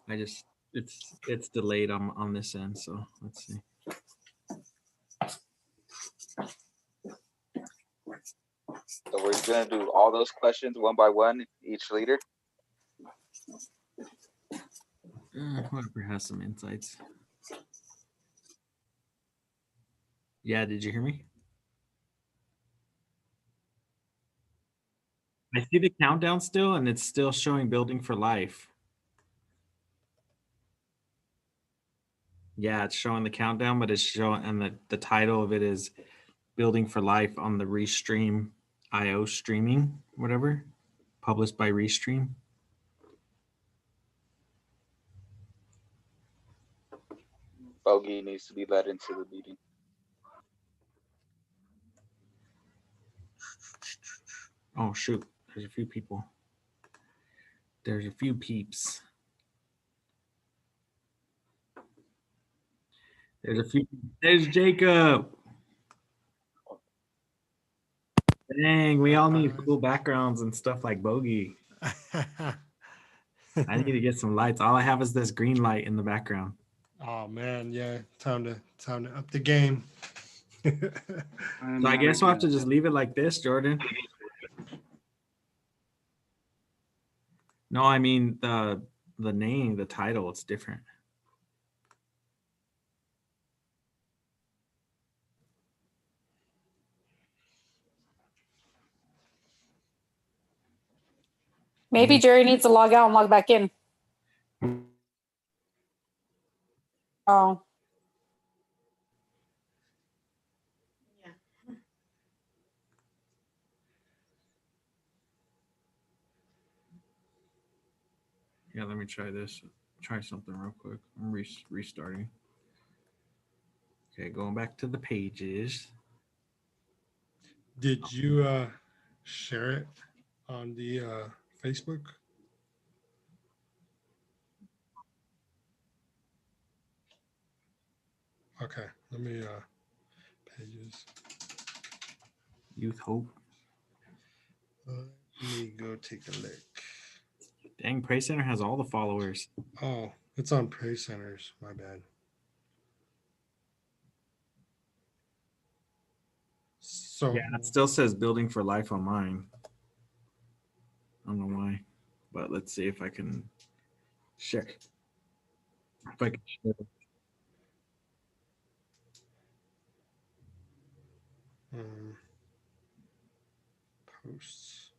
I just it's delayed on this end, so let's see. So we're gonna do all those questions one by one, each leader. Whoever has some insights. Yeah, did you hear me? I see the countdown still, and it's still showing building for life. Yeah, it's showing the countdown, but it's showing, and the title of it is Building for Life on the RiseStream IO streaming, whatever, published by RiseStream. Bogey needs to be led into the meeting. Oh shoot, there's a few people. There's a few peeps. There's a few. There's Jacob. Dang, we all need cool backgrounds and stuff like Bogey. I need to get some lights. All I have is this green light in the background. Oh man, yeah, time to up the game. So I guess we'll have to just leave it like this, Jordan. No, I mean the name, the title, it's different. Maybe Jerry needs to log out and log back in. Oh. Yeah, let me try this. Try something real quick. I'm restarting. Okay, going back to the pages. Did you share it on the Facebook? Okay, let me pages. Youth Hope. Let me go take a look. Dang, Praise Center has all the followers. Oh, it's on Praise Centers. My bad. So yeah, it still says Building for Life on mine. I don't know why, but let's see if I can share. If I can share. Posts.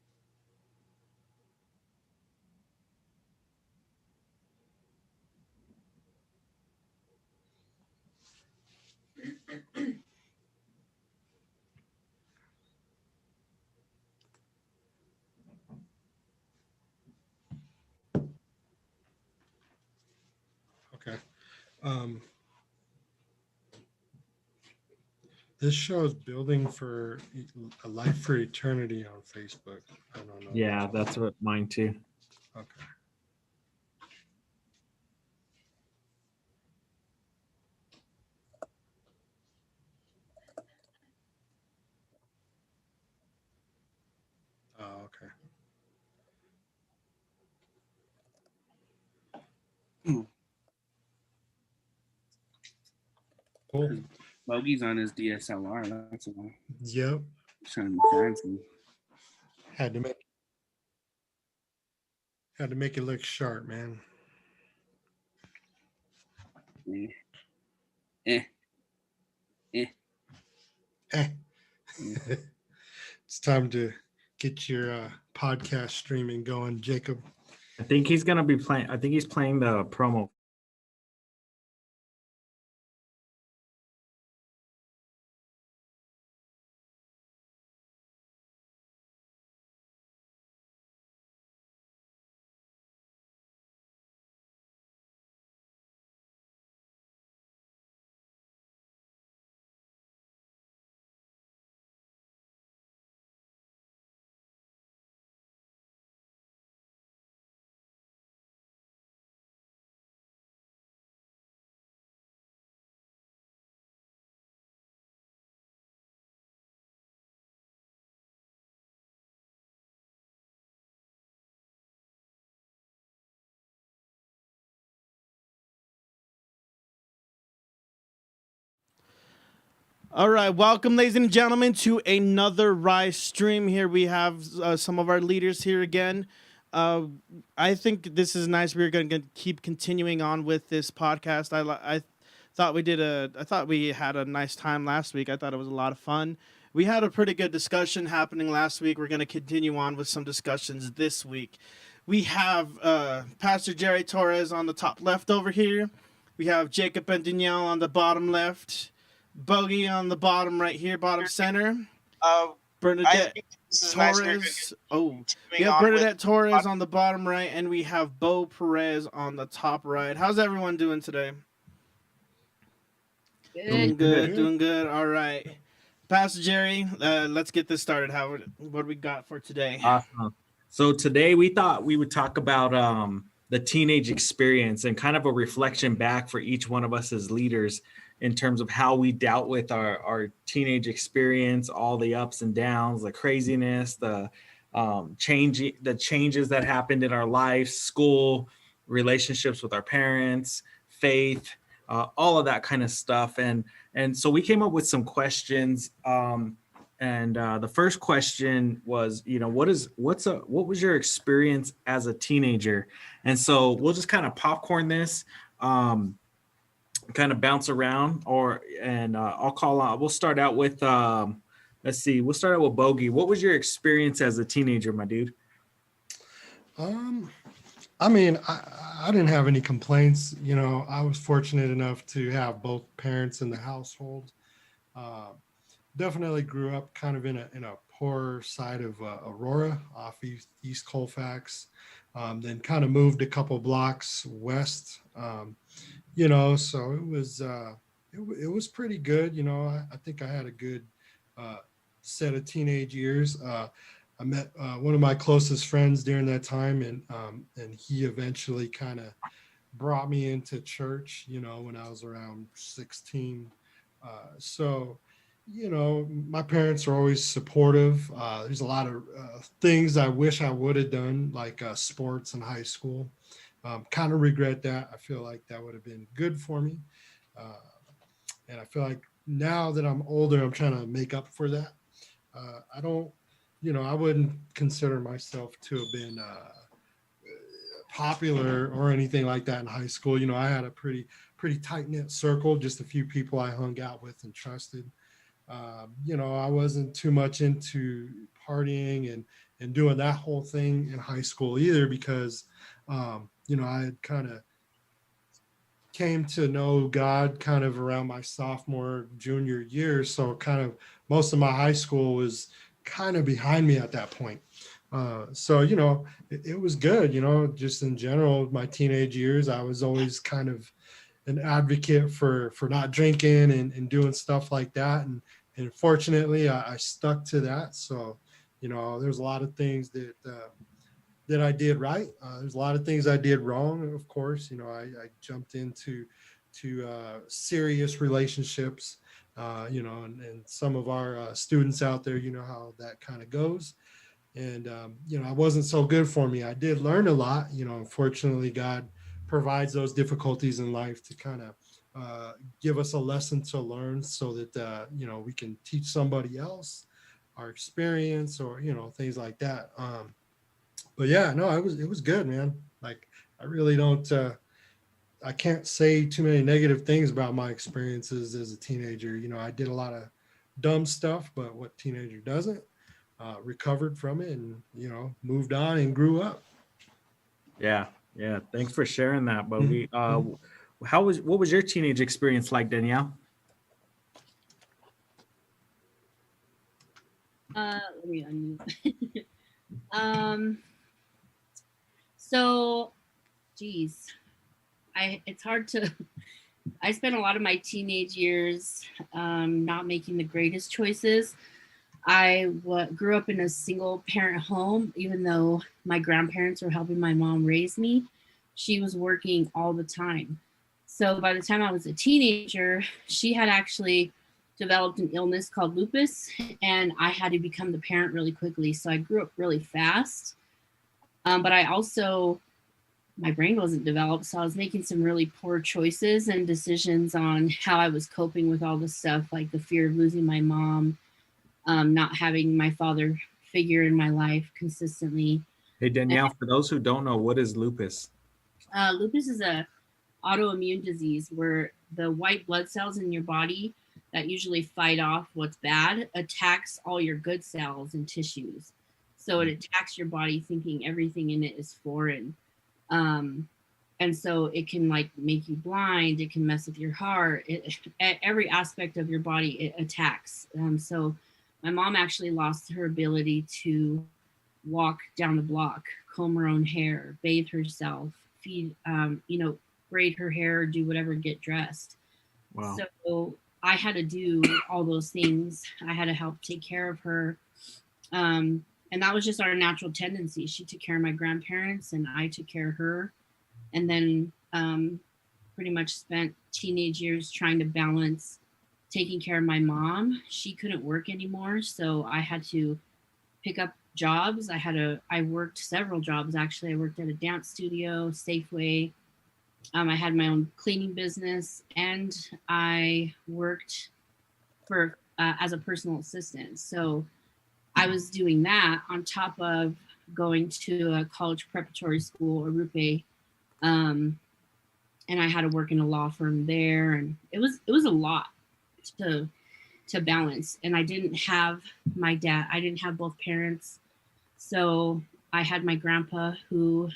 Okay. This shows Building for a Life for Eternity on Facebook. I don't know. Yeah, that's what mine too. Okay. Oh, okay. Cool. Bogey's on his DSLR. That's why. Yep. Trying to be fancy. Had to make it look sharp, man. It's time to get your podcast streaming going, Jacob. I think he's gonna be playing. I think he's playing the promo All right, welcome, ladies and gentlemen, to another Rise stream. Here we have some of our leaders here again. I think this is nice. We're going to keep continuing on with this podcast. I thought I thought we had a nice time last week. I thought it was a lot of fun. We had a pretty good discussion happening last week. We're going to continue on with some discussions this week. We have Pastor Jerry Torres on the top left over here. We have Jacob and Danielle on the bottom left. Bogey on the bottom right here, bottom center. Bernadette Torres. We have Bernadette Torres on the bottom right, and we have Bo Perez on the top right. How's everyone doing today? Doing good. All right. Pastor Jerry, let's get this started. What do we got for today? Awesome. So today we thought we would talk about the teenage experience and kind of a reflection back for each one of us as leaders in terms of how we dealt with our teenage experience, all the ups and downs, the craziness, the changes that happened in our life, school, relationships with our parents, faith, all of that kind of stuff. And so we came up with some questions. The first question was, what was your experience as a teenager? And so we'll just kind of popcorn this, kind of bounce around, I'll call on. We'll start out with let's see. We'll start out with Bogey. What was your experience as a teenager, my dude? I mean, I didn't have any complaints. I was fortunate enough to have both parents in the household. Definitely grew up kind of in a poor side of Aurora, off East Colfax. Then kind of moved a couple blocks west. So it was pretty good. I think I had a good set of teenage years. I met one of my closest friends during that time, and he eventually kind of brought me into church, when I was around 16. My parents are always supportive. There's a lot of things I wish I would have done, like sports in high school. Kind of regret that. I feel like that would have been good for me. And I feel like now that I'm older, I'm trying to make up for that. I wouldn't consider myself to have been popular or anything like that in high school. I had a pretty tight-knit circle, just a few people I hung out with and trusted. I wasn't too much into partying and doing that whole thing in high school either, because I had kind of came to know God kind of around my sophomore, junior year. So kind of most of my high school was kind of behind me at that point. It was good, just in general, my teenage years, I was always kind of an advocate for not drinking and doing stuff like that. And fortunately, I stuck to that. So, there's a lot of things that I did right. There's a lot of things I did wrong. Of course, I jumped into serious relationships, and some of our students out there, how that kind of goes. And, it wasn't so good for me. I did learn a lot. Unfortunately, God provides those difficulties in life to kind of give us a lesson to learn, so that, we can teach somebody else our experience, or, things like that. But yeah, no, it was good, man. Like, I really don't, I can't say too many negative things about my experiences as a teenager. I did a lot of dumb stuff, but what teenager doesn't? Recovered from it and, moved on and grew up. Yeah. Thanks for sharing that, Bogey. What was your teenage experience like, Danielle? Let me unmute. So, geez, it's hard to. I spent a lot of my teenage years not making the greatest choices. I grew up in a single parent home, even though my grandparents were helping my mom raise me. She was working all the time. So by the time I was a teenager, she had actually developed an illness called lupus, and I had to become the parent really quickly. So I grew up really fast. But I also my brain wasn't developed. So I was making some really poor choices and decisions on how I was coping with all this stuff, like the fear of losing my mom, not having my father figure in my life consistently. Hey, Danielle, for those who don't know, what is lupus? Lupus is a autoimmune disease where the white blood cells in your body that usually fight off what's bad attacks all your good cells and tissues. So it attacks your body thinking everything in it is foreign. And so it can like make you blind, it can mess with your heart, every aspect of your body it attacks. So my mom actually lost her ability to walk down the block, comb her own hair, bathe herself, feed, braid her hair, do whatever, get dressed. Wow. So I had to do all those things. I had to help take care of her. And that was just our natural tendency. She took care of my grandparents and I took care of her. And then pretty much spent teenage years trying to balance taking care of my mom. She couldn't work anymore. So I had to pick up jobs. I worked several jobs actually. I worked at a dance studio, Safeway. I had my own cleaning business, and I worked for as a personal assistant. So I was doing that on top of going to a college preparatory school, or RUPE, and I had to work in a law firm there, and it was a lot to balance. And I didn't have my dad. I didn't have both parents. So I had my grandpa who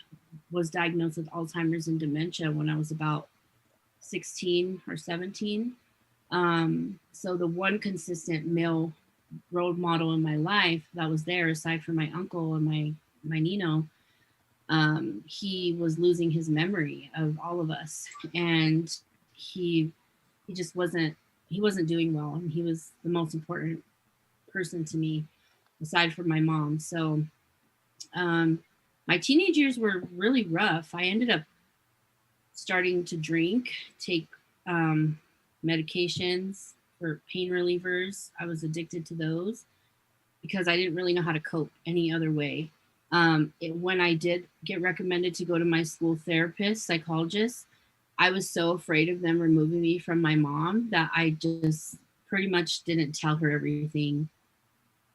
was diagnosed with Alzheimer's and dementia when I was about 16 or 17. So the one consistent male role model in my life that was there, aside from my uncle and my Nino, he was losing his memory of all of us, and he just wasn't doing well, and he was the most important person to me aside from my mom. So my teenage years were really rough. I ended up starting to drink, take medications for pain relievers. I was addicted to those because I didn't really know how to cope any other way. When I did get recommended to go to my school therapist, psychologist, I was so afraid of them removing me from my mom that I just pretty much didn't tell her everything.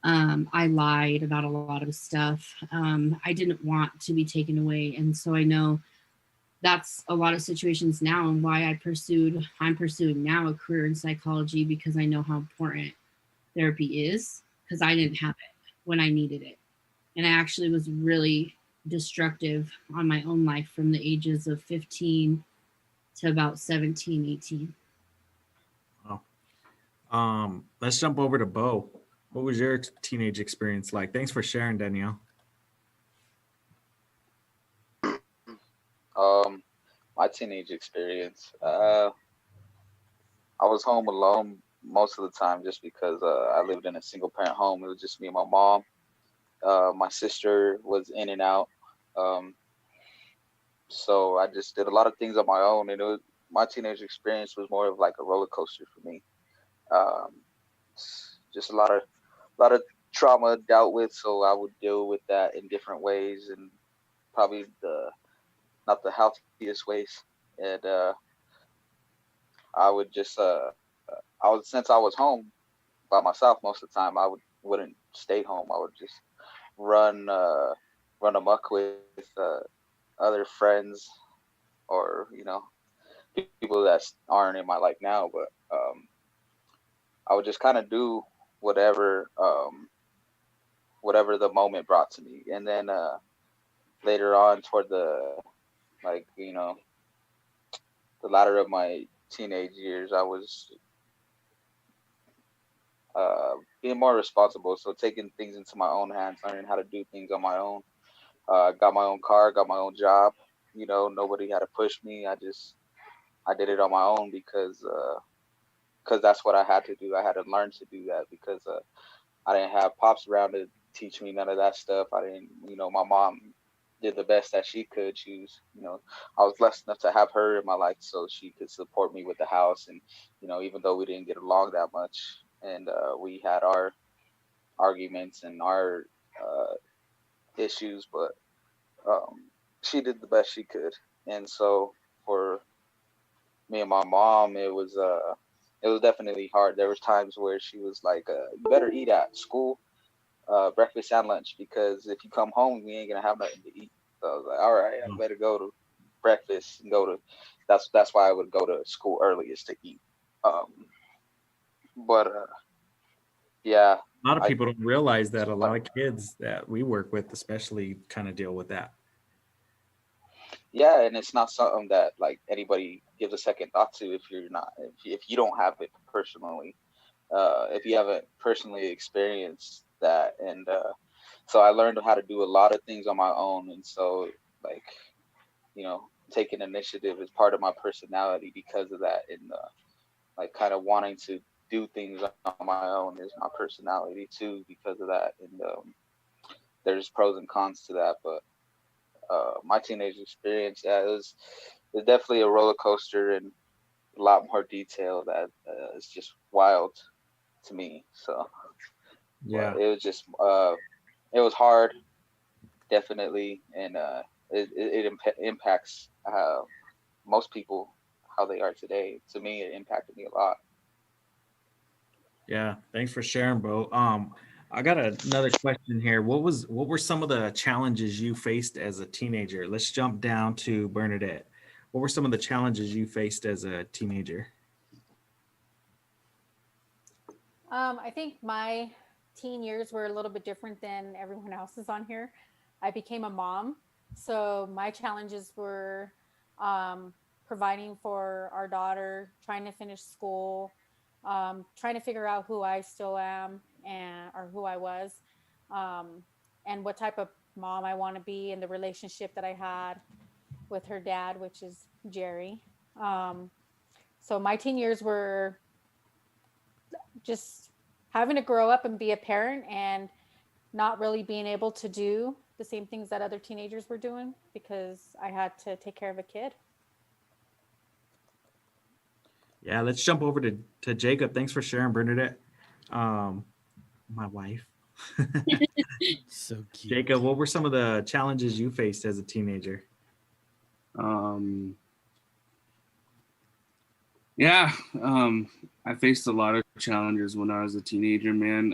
I lied about a lot of stuff. I didn't want to be taken away. And so I know that's a lot of situations now, and why I'm pursuing now a career in psychology, because I know how important therapy is, because I didn't have it when I needed it. And I actually was really destructive on my own life from the ages of 15 to about 17, 18. Wow. Let's jump over to Bo. What was your teenage experience like? Thanks for sharing, Danielle. My teenage experience. I was home alone most of the time just because I lived in a single parent home. It was just me and my mom. My sister was in and out. So I just did a lot of things on my own, and my teenage experience was more of like a roller coaster for me. Um, just a lot of trauma dealt with, so I would deal with that in different ways, and probably not the healthiest ways. And I would just since I was home by myself most of the time, wouldn't stay home. I would just run run amok with other friends, or people that aren't in my life now. But I would just kind of do whatever whatever the moment brought to me. And then later on, toward the like the latter of my teenage years, I was being more responsible, so taking things into my own hands, learning how to do things on my own. Got my own car, got my own job. Nobody had to push me. I did it on my own because that's what I had to do. I had to learn to do that because I didn't have pops around to teach me none of that stuff. I didn't, my mom did the best that she could. I was blessed enough to have her in my life so she could support me with the house. And, even though we didn't get along that much, and we had our arguments and our issues, but she did the best she could. And so for me and my mom, it was definitely hard. There was times where she was like, you better eat at school, breakfast and lunch, because if you come home, we ain't gonna have nothing to eat. So I was like, all right, I better go to breakfast and go to. That's why I would go to school earliest to eat. Um, but yeah, A lot of I people don't realize that a lot of kids that we work with, especially, kind of deal with that. yeah, and it's not something that like anybody gives a second thought to if you're not if you don't have it personally, if you haven't personally experienced that. And so I learned how to do a lot of things on my own, and so like taking initiative is part of my personality because of that, and like kind of wanting to do things on my own is my personality too because of that. And there's pros and cons to that, but my teenage experience, yeah, it was definitely a roller coaster and a lot more detail that is just wild to me. So Yeah. but it was just it was hard, definitely, and it impacts most people how they are today. To me, it impacted me a lot. Yeah. Thanks for sharing, bro. I got another question here. What were some of the challenges you faced as a teenager? Let's jump down to Bernadette. What were some of the challenges you faced as a teenager? I think my teen years were a little bit different than everyone else's on here. I became a mom, so my challenges were providing for our daughter, trying to finish school, trying to figure out who I still am and or who I was, um, and what type of mom I want to be, and the relationship that I had with her dad, which is Jerry. Um, so my teen years were just having to grow up and be a parent and not really being able to do the same things that other teenagers were doing because I had to take care of a kid. Yeah, let's jump over to Jacob. Thanks for sharing, Bernadette. My wife. So cute. Jacob, what were some of the challenges you faced as a teenager? Yeah, I faced a lot of challenges when I was a teenager, man.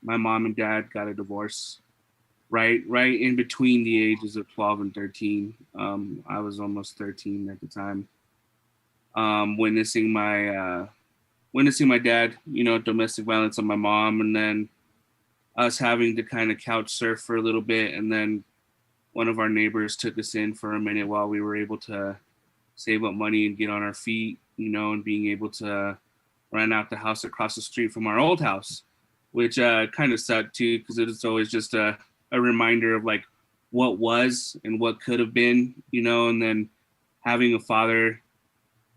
My mom and dad got a divorce right in between the ages of 12 and 13. I was almost 13 at the time. Witnessing my dad, domestic violence on my mom, and then us having to kind of couch surf for a little bit, and then one of our neighbors took us in for a minute while we were able to save up money and get on our feet, and being able to rent out the house across the street from our old house, which kind of sucked too, because it was always just a reminder of like what was and what could have been, and then having a father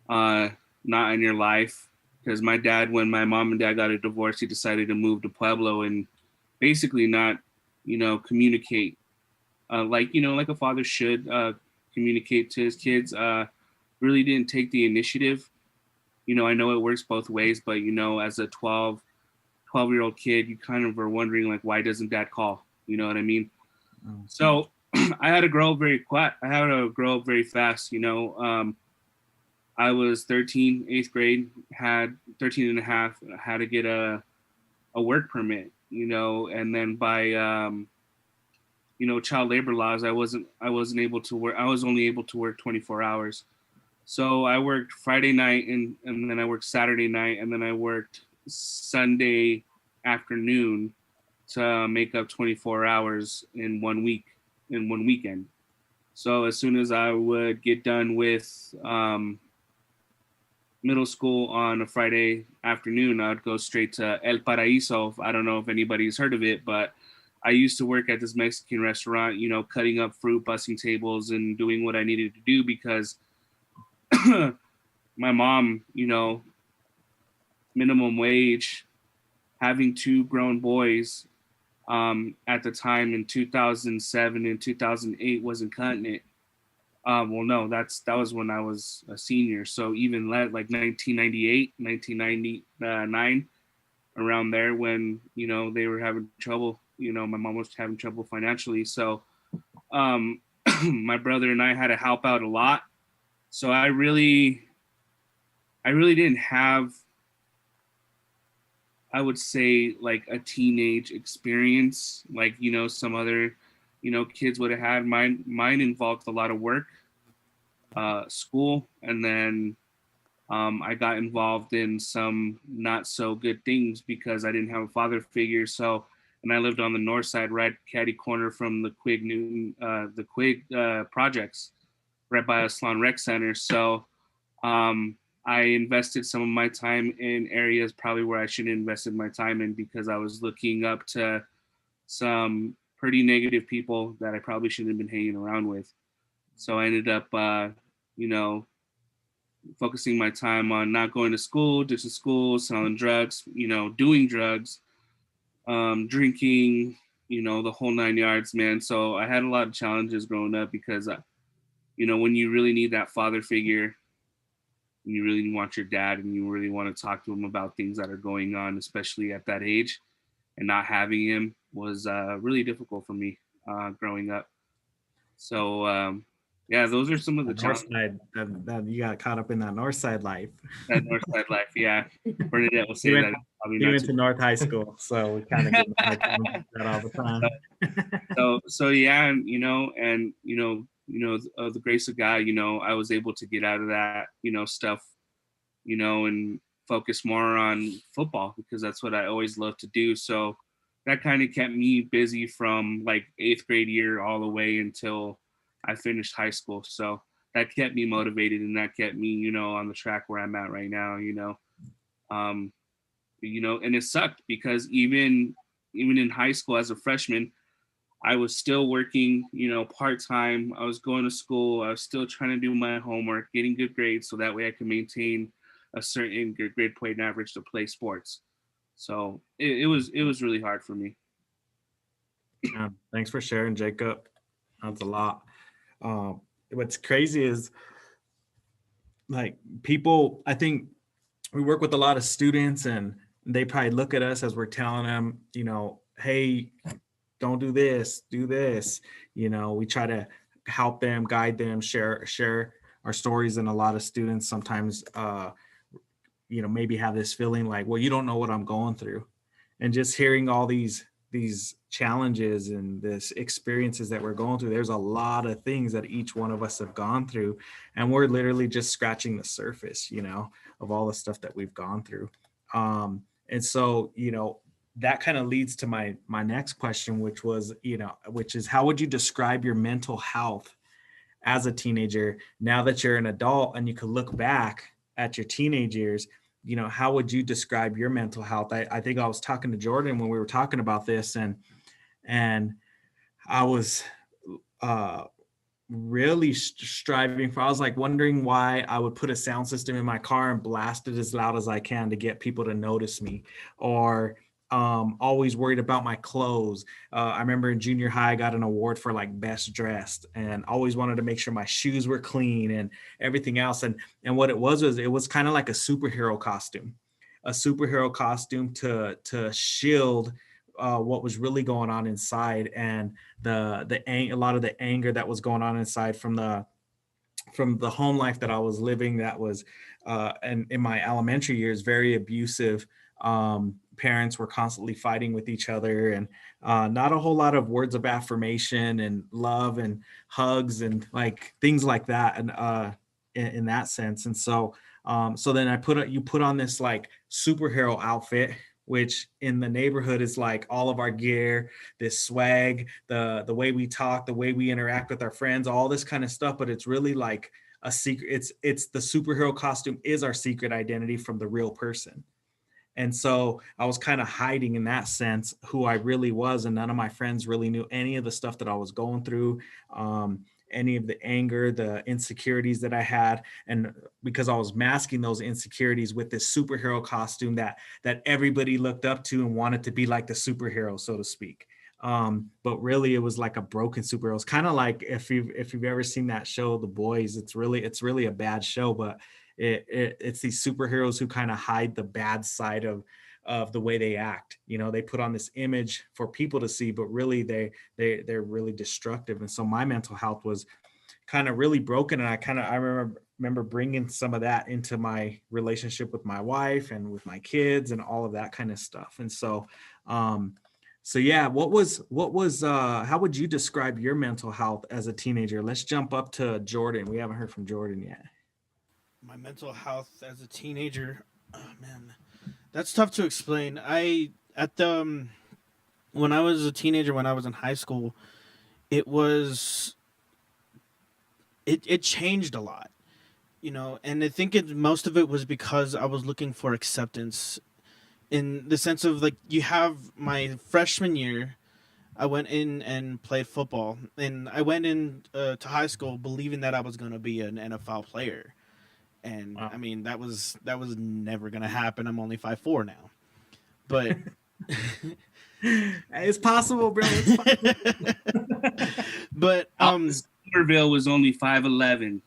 not in your life. Because my dad, when my mom and dad got a divorce, he decided to move to Pueblo and basically not, communicate like a father should communicate to his kids. Really didn't take the initiative. I know it works both ways, but as a 12-year-old kid, you kind of are wondering like, why doesn't dad call? You know what I mean? So I had to grow up very quiet. I had to grow up very fast. I was 13, 8th grade, had 13 and a half, had to get a work permit, and then by child labor laws, I wasn't able to work. I was only able to work 24 hours. So I worked Friday night and then I worked Saturday night and then I worked Sunday afternoon to make up 24 hours in 1 week, in one weekend. So as soon as I would get done with middle school on a Friday afternoon, I would go straight to El Paraíso. I don't know if anybody's heard of it, but I used to work at this Mexican restaurant, cutting up fruit, bussing tables, and doing what I needed to do because my mom, minimum wage, having two grown boys at the time in 2007 and 2008 wasn't cutting it. Well, no, that was when I was a senior. So even like 1998, 1999, around there when, they were having trouble, my mom was having trouble financially. So my brother and I had to help out a lot. So I really didn't have, I would say, like a teenage experience like, you know, some other, you know, kids would have had. Mine involved a lot of work, school, and then I got involved in some not so good things because I didn't have a father figure. So, and I lived on the north side, right catty corner from the Quig Newton, the Quig projects, right by a Salon Rec Center. So I invested some of my time in areas probably where I shouldn't have invested my time in because I was looking up to some pretty negative people that I probably shouldn't have been hanging around with. So I ended up, you know, focusing my time on not going to school, ditching school, selling drugs, you know, doing drugs, drinking, you know, the whole 9 yards, man. So I had a lot of challenges growing up because, you know, when you really need that father figure, you really want your dad and you really want to talk to him about things that are going on, especially at that age, and not having him was really difficult for me growing up. So, yeah, those are some of the The north challenges. side, that you got caught up in that north side life. That north side life, yeah. Bernadette will say You that went, it's probably you not went too. to North High School, so we kind of get that all the time. So yeah, and the grace of God, you know, I was able to get out of that, you know, stuff, you know, and focus more on football because that's what I always loved to do. So that kind of kept me busy from like 8th grade year all the way until I finished high school. So that kept me motivated and that kept me, you know, on the track where I'm at right now, um, and it sucked because even in high school as a freshman, I was still working, you know, part-time. I was going to school. I was still trying to do my homework, getting good grades so that way I could maintain a certain good grade point average to play sports. So it was really hard for me. Yeah, thanks for sharing, Jacob. That's a lot. What's crazy is like people, I think we work with a lot of students and they probably look at us as we're telling them, you know, hey, don't do this, do this. You know, we try to help them, guide them, share our stories. And a lot of students sometimes, you know, maybe have this feeling like, well, you don't know what I'm going through. And just hearing all these challenges and this experiences that we're going through, there's a lot of things that each one of us have gone through, and we're literally just scratching the surface, you know, of all the stuff that we've gone through. And so, you know, that kind of leads to my next question, which was, you know, which is, how would you describe your mental health as a teenager now that you're an adult and you could look back at your teenage years? You know, how would you describe your mental health? I think I was talking to Jordan when we were talking about this, and I was really striving for, I was like wondering why I would put a sound system in my car and blast it as loud as I can to get people to notice me, or always worried about my clothes. I remember in junior high, I got an award for like best dressed, and always wanted to make sure my shoes were clean and everything else. And what it was kind of like a superhero costume, to shield what was really going on inside, and a lot of the anger that was going on inside from the home life that I was living, that was and in my elementary years, very abusive. Parents were constantly fighting with each other, and not a whole lot of words of affirmation and love and hugs and like things like that, and in that sense. And so so then you put on this like superhero outfit, which in the neighborhood is like all of our gear, this swag, the way we talk, the way we interact with our friends, all this kind of stuff. But it's really like a secret. It's the superhero costume is our secret identity from the real person. And so I was kind of hiding in that sense who I really was. And none of my friends really knew any of the stuff that I was going through, any of the anger, the insecurities that I had. And because I was masking those insecurities with this superhero costume that everybody looked up to and wanted to be like the superhero, so to speak. But really it was like a broken superhero. It's kind of like if you've ever seen that show, The Boys. It's really a bad show, but it's these superheroes who kind of hide the bad side of the way they act. You know, they put on this image for people to see, but really they're really destructive. And so my mental health was kind of really broken, and I remember bringing some of that into my relationship with my wife and with my kids and all of that kind of stuff. And so so yeah, what was how would you describe your mental health as a teenager? Let's jump up to Jordan. We haven't heard from Jordan yet. My mental health as a teenager, oh man, that's tough to explain. When I was a teenager, when I was in high school, it changed a lot, you know, and I think most of it was because I was looking for acceptance, in the sense of, like, you have my freshman year, I went in and played football, and I went in to high school believing that I was going to be an NFL player. And Wow. I mean, that was never going to happen. I'm only 5'4" now. But It's possible, bro. It's possible. but Somerville was only 5'11".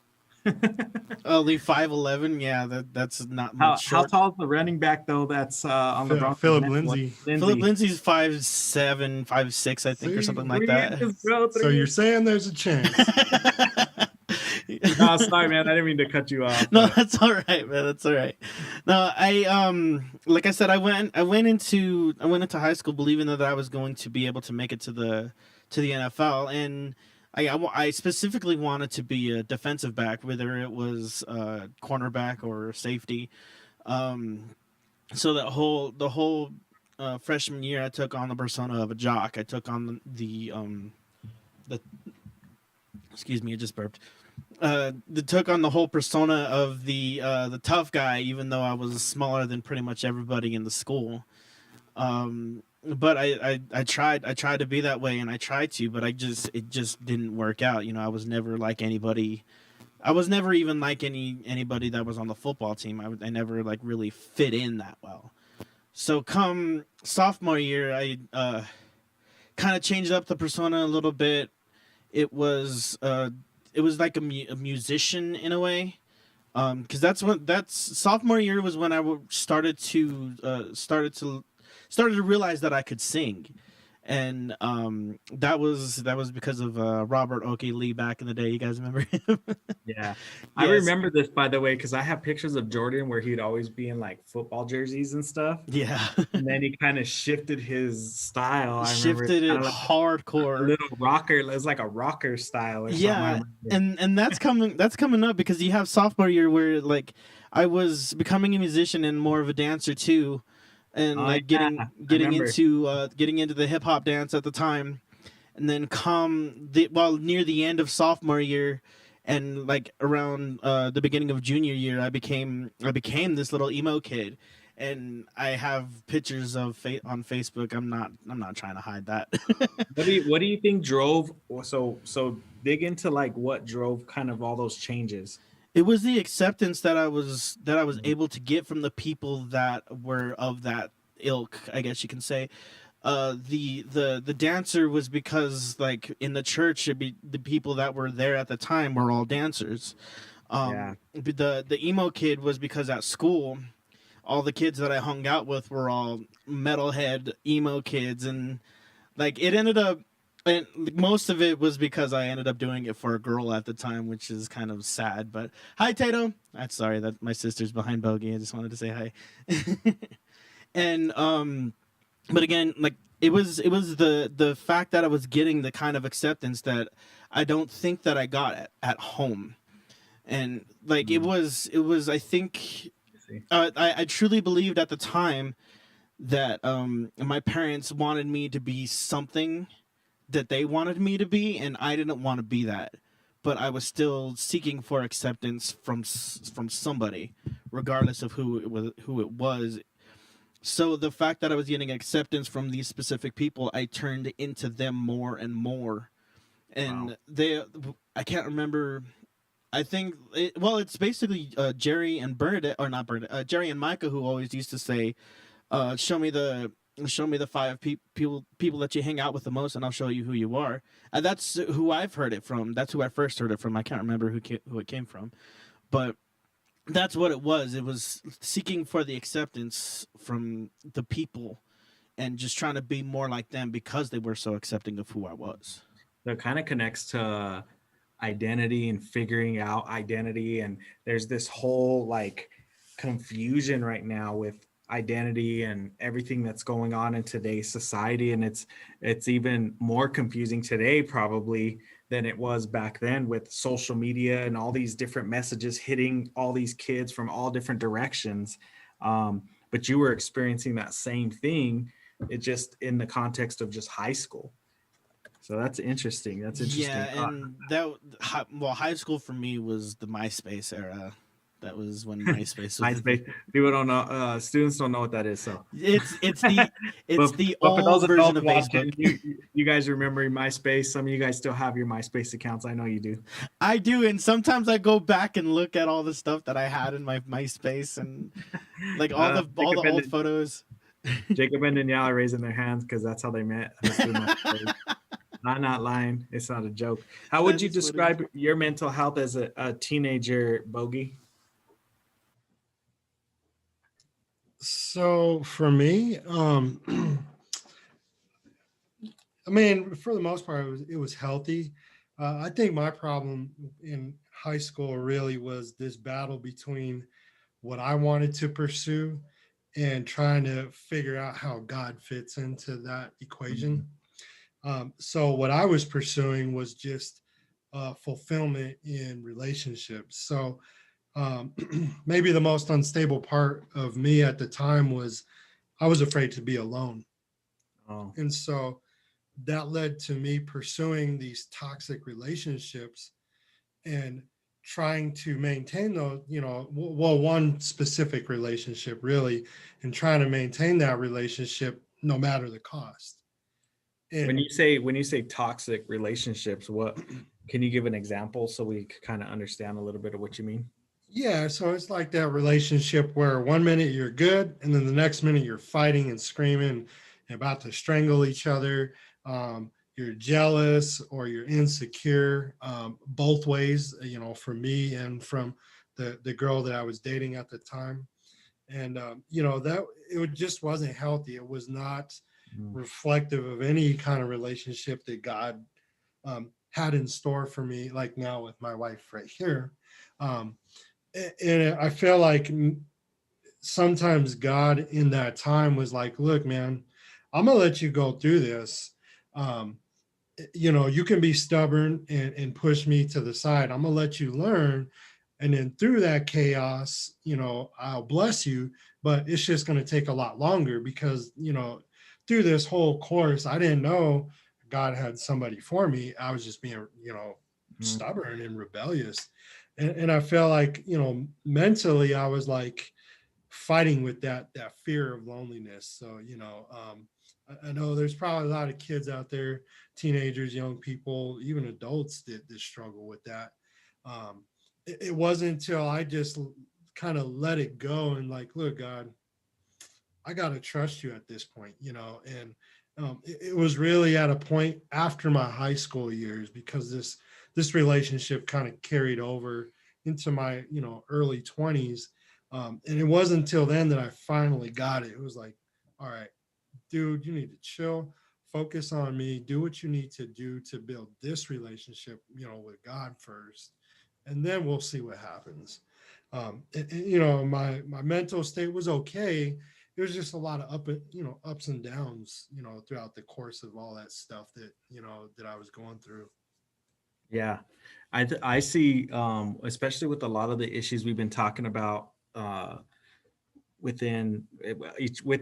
only 5'11". Yeah, that's not How much short. tall is the running back though? That's on the Broncos? Philip net? Lindsay. Philip Lindsay's 5'7", 5'6", I think, or See? something like 3 that. inches, bro, So 3 you're saying there's a chance? No, sorry, man. I didn't mean to cut you off. No, but- that's all right, man. That's all right. No, like I said, I went into high school believing that I was going to be able to make it to the NFL, and I specifically wanted to be a defensive back, whether it was cornerback or safety. So the whole freshman year, I took on the persona of a jock. I took on the excuse me, I just burped. Took on the whole persona of the tough guy, even though I was smaller than pretty much everybody in the school. But I tried to be that way, and I tried to, but it just didn't work out. You know, I was never like anybody. I was never even like anybody that was on the football team. I never like really fit in that well. So come sophomore year, I kind of changed up the persona a little bit. It was like a musician in a way, because that's sophomore year was when I started to realize that I could sing, and that was because of Robert Oakey Lee back in the day. You guys remember him? Yeah. I Yes. remember this, by the way, because I have pictures of Jordan where he'd always be in like football jerseys and stuff. Yeah, And then he kind of shifted his style. I remember shifted it kinda like a hardcore. little rocker. It was like a rocker style or something. I Yeah, remember. and that's coming up, because you have sophomore year where, like, I was becoming a musician and more of a dancer too, and Oh, like yeah, getting remember. into the hip hop dance at the time, and then near the end of sophomore year, and like around the beginning of junior year, I became this little emo kid. And I have pictures on Facebook. I'm not trying to hide that. What do you think drove? So dig into like what drove kind of all those changes. It was the acceptance that I was able to get from the people that were of that ilk, I guess you can say. The dancer was because, like, in the church, the people that were there at the time were all dancers. Yeah. The emo kid was because at school, all the kids that I hung out with were all metalhead emo kids, and like it ended up, and most of it was because I ended up doing it for a girl at the time, which is kind of sad. But hi, Tato. I'm sorry that my sister's behind Bogey. I just wanted to say hi. And but again, like it was the fact that I was getting the kind of acceptance that I don't think that I got at home, and like it was I think. I truly believed at the time that my parents wanted me to be something that they wanted me to be, and I didn't want to be that. But I was still seeking for acceptance from somebody, regardless of who it was. So the fact that I was getting acceptance from these specific people, I turned into them more and more. And I can't remember. I think it's basically Jerry and Bernadette, or not Bernadette, Jerry and Micah, who always used to say, show me the 5 people that you hang out with the most, and I'll show you who you are. And that's who I've heard it from. That's who I first heard it from. I can't remember who it came from, but That's what it was. It was seeking for the acceptance from the people and just trying to be more like them because they were so accepting of who I was. That kind of connects to identity and figuring out identity. And there's this whole like confusion right now with identity and everything that's going on in today's society. And it's even more confusing today probably than it was back then, with social media and all these different messages hitting all these kids from all different directions. But you were experiencing that same thing, it just in the context of just high school. So that's interesting. That's interesting. Yeah, and high school for me was the MySpace era. That was when MySpace was MySpace. People don't know. Students don't know what that is. So it's the but for old those version of adults watching, Facebook. you guys remember MySpace? Some of you guys still have your MySpace accounts. I know you do. I do, and sometimes I go back and look at all the stuff that I had in my MySpace and like all the old photos. Jacob and Danielle are raising their hands because that's how they met. I'm not lying. It's not a joke. How would you describe your mental health as a teenager, Bogey? So for me, I mean, for the most part, it was healthy. I think my problem in high school really was this battle between what I wanted to pursue and trying to figure out how God fits into that equation. So what I was pursuing was just fulfillment in relationships. So maybe the most unstable part of me at the time was I was afraid to be alone. Oh. And so that led to me pursuing these toxic relationships and trying to maintain those, one specific relationship really, and trying to maintain that relationship no matter the cost. And when you say toxic relationships, what can you give an example so we kind of understand a little bit of what you mean? Yeah, so it's like that relationship where one minute you're good, and then the next minute you're fighting and screaming and about to strangle each other. You're jealous or you're insecure, both ways, for me and from the girl that I was dating at the time. And, that it just wasn't healthy. It was not reflective of any kind of relationship that God had in store for me, like now with my wife right here. And I feel like sometimes God in that time was like, look, man, I'm going to let you go through this. You can be stubborn and push me to the side. I'm going to let you learn. And then through that chaos, I'll bless you, but it's just going to take a lot longer because, through this whole course, I didn't know God had somebody for me. I was just being, stubborn and rebellious. And I felt like, mentally I was like fighting with that fear of loneliness. So, I know there's probably a lot of kids out there, teenagers, young people, even adults that struggle with that. It wasn't until I just kind of let it go and like, look, God, I got to trust you at this point, and it was really at a point after my high school years because this relationship kind of carried over into my, early 20s. And it wasn't until then that I finally got it. It was like, all right, dude, you need to chill, focus on me, do what you need to do to build this relationship, with God first, and then we'll see what happens. My mental state was okay. It was just a lot of ups and downs, throughout the course of all that stuff that, that I was going through. Yeah, I see, especially with a lot of the issues we've been talking about with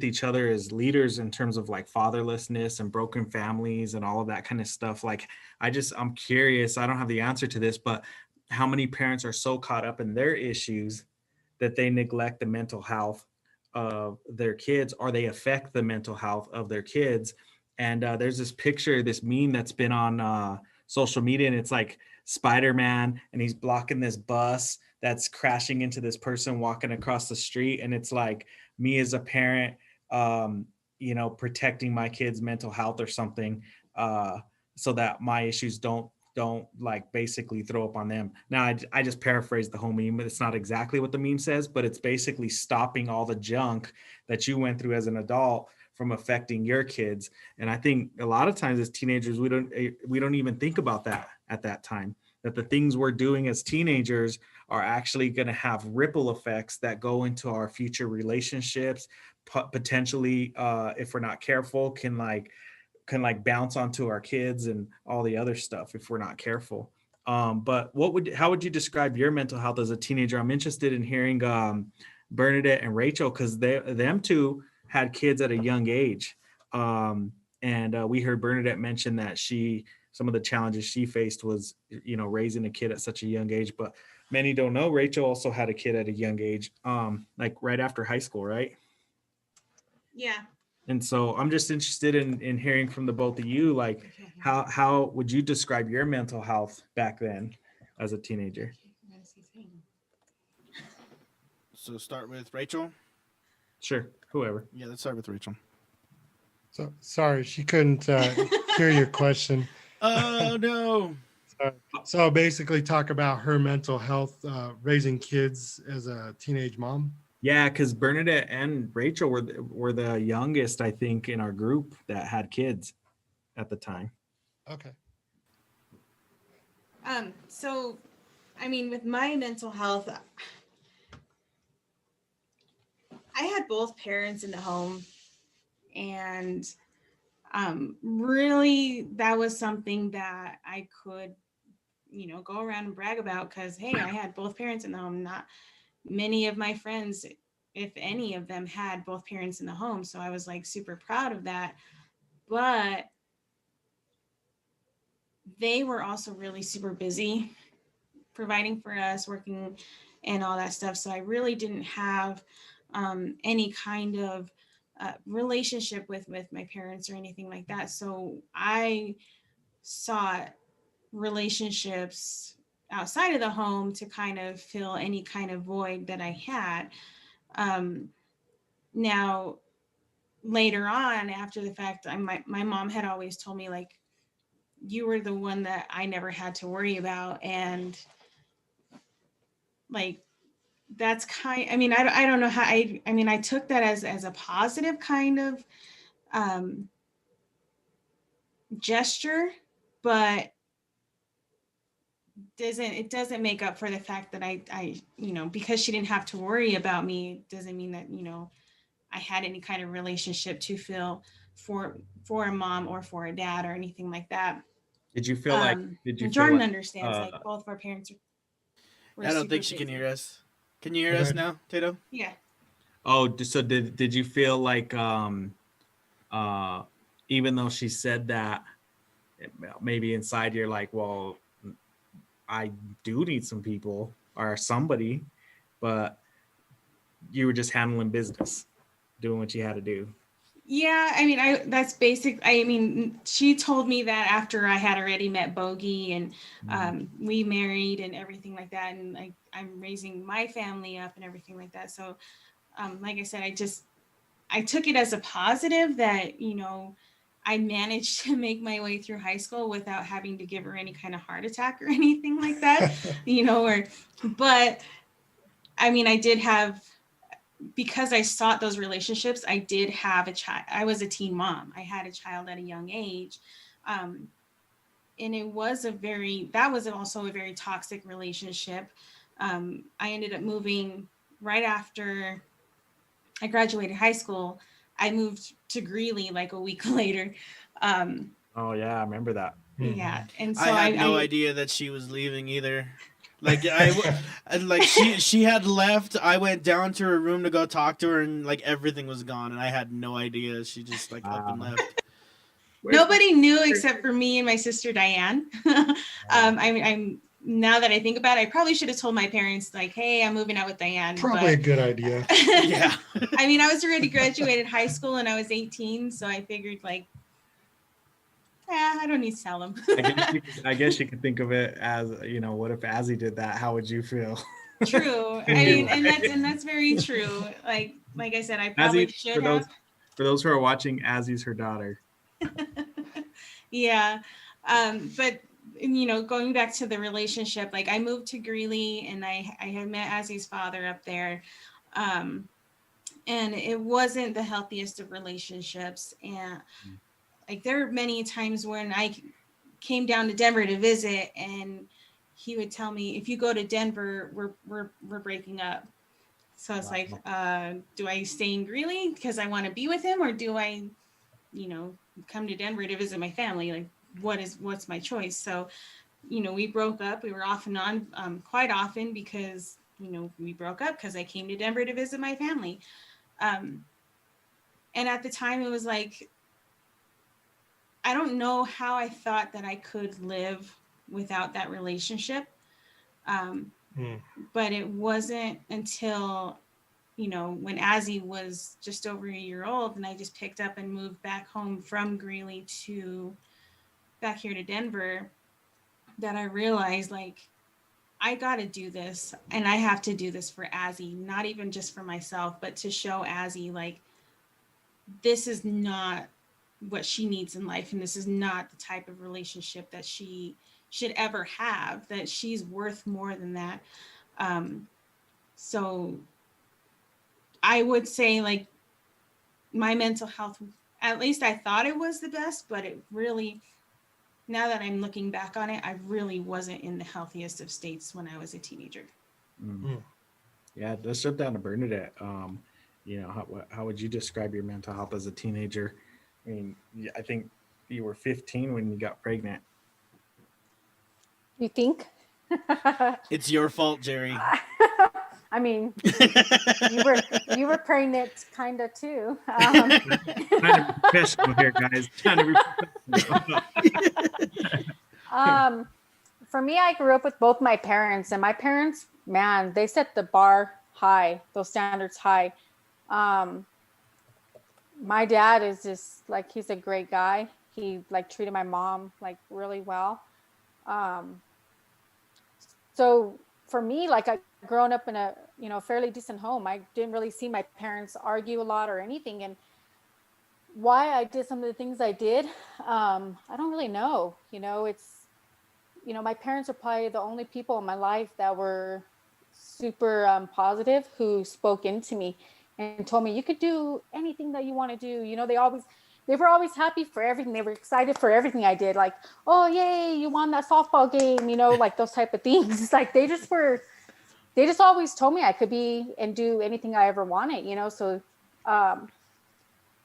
each other as leaders in terms of like fatherlessness and broken families and all of that kind of stuff. Like, I'm curious, I don't have the answer to this, but how many parents are so caught up in their issues that they neglect the mental health of their kids, or they affect the mental health of their kids. And there's this picture, this meme that's been on social media, and it's like Spider-Man, and he's blocking this bus that's crashing into this person walking across the street. And it's like me as a parent, protecting my kids' mental health or something, so that my issues don't don't like basically throw up on them. Now I just paraphrased the whole meme, but it's not exactly what the meme says, but it's basically stopping all the junk that you went through as an adult from affecting your kids. And I think a lot of times as teenagers, we don't even think about that at that time, that the things we're doing as teenagers are actually going to have ripple effects that go into our future relationships, potentially, if we're not careful, can bounce onto our kids and all the other stuff if we're not careful. But how would you describe your mental health as a teenager? I'm interested in hearing Bernadette and Rachel, because them two had kids at a young age. And we heard Bernadette mention that some of the challenges she faced was, raising a kid at such a young age. But many don't know, Rachel also had a kid at a young age, like right after high school, right? Yeah. And so I'm just interested in hearing from the both of you, like how would you describe your mental health back then as a teenager? So start with Rachel. Sure, whoever. Yeah, let's start with Rachel. So sorry, she couldn't hear your question. Oh no. So basically talk about her mental health raising kids as a teenage mom. Yeah, because Bernadette and Rachel were the youngest, I think, in our group that had kids at the time. Okay. So, I mean, with my mental health, I had both parents in the home, and really that was something that I could, go around and brag about, because, hey, I had both parents in the home. Not many of my friends, if any of them, had both parents in the home. So I was like super proud of that. But they were also really super busy providing for us, working and all that stuff. So I really didn't have any kind of relationship with my parents or anything like that. So I sought relationships outside of the home to kind of fill any kind of void that I had. Now, later on, after the fact, my mom had always told me, like, you were the one that I never had to worry about. And like, that's I don't know how I took that as a positive kind of gesture, but it doesn't make up for the fact that I because she didn't have to worry about me, doesn't mean that I had any kind of relationship to feel for a mom or for a dad or anything like that. Did you feel like Jordan understands, like, both of our parents were I don't super think she can busy. hear us. Can you hear us now, Tato? Yeah. Oh, so did you feel like even though she said that, maybe inside you're like, well, I do need some people or somebody, but you were just handling business, doing what you had to do? Yeah, that's basic. She told me that after I had already met Bogey, and we married and everything like that, and I'm raising my family up and everything like that. So like I said, I took it as a positive that I managed to make my way through high school without having to give her any kind of heart attack or anything like that. But I did have, because I sought those relationships, I did have a child. I was a teen mom. I had a child at a young age. And that was also a very toxic relationship. I ended up moving right after I graduated high school. I moved to Greeley like a week later. Oh yeah, I remember that. Yeah. And so I had no idea that she was leaving either. Like she had left. I went down to her room to go talk to her, and like everything was gone, and I had no idea. She just up and left. Nobody knew except for me and my sister Diane. I'm now that I think about it, I probably should have told my parents, like, hey, I'm moving out with Diane. Probably a good idea. Yeah. I was already graduated high school and I was 18, so I figured, like, I don't need to tell them. I guess you could think of it as, what if Azzy did that? How would you feel? True. And that's very true. Like I said, I probably should have. For those who are watching, Azzy's her daughter. Yeah. But going back to the relationship, like I moved to Greeley and I had met Azzy's father up there. And it wasn't the healthiest of relationships. And like there are many times when I came down to Denver to visit, and he would tell me, if you go to Denver, we're breaking up. So it's like, do I stay in Greeley because I want to be with him, or do I, come to Denver to visit my family? Like, what's my choice? So, we broke up. We were off and on quite often because, we broke up because I came to Denver to visit my family. And at the time it was like, I don't know how I thought that I could live without that relationship. But it wasn't until, when Azzy was just over a year old and I just picked up and moved back home from Greeley back here to Denver, that I realized, like, I got to do this, and I have to do this for Azzy, not even just for myself, but to show Azzy, like, this is not what she needs in life, and this is not the type of relationship that she should ever have, that she's worth more than that. So I would say, like, my mental health, at least I thought it was the best, but it really, now that I'm looking back on it, I really wasn't in the healthiest of states when I was a teenager. Yeah, let's jump down to Bernadette. How would you describe your mental health as a teenager? I mean, I think you were 15 when you got pregnant. You think? It's your fault, Jerry. I mean, you were pregnant kind of too. Trying to be professional here, guys. Trying to be professional. For me, I grew up with both my parents, and my parents, man, they set the bar high, those standards high. My dad is just like, he's a great guy. He like treated my mom like really well. So for me, like, I grown up in a, fairly decent home. I didn't really see my parents argue a lot or anything. And why I did some of the things I did, I don't really know. It's, my parents are probably the only people in my life that were super positive, who spoke into me and told me you could do anything that you want to do. They were always happy for everything. They were excited for everything I did. Like, oh, yay, you won that softball game, like those type of things. It's like, they just always told me I could be and do anything I ever wanted, So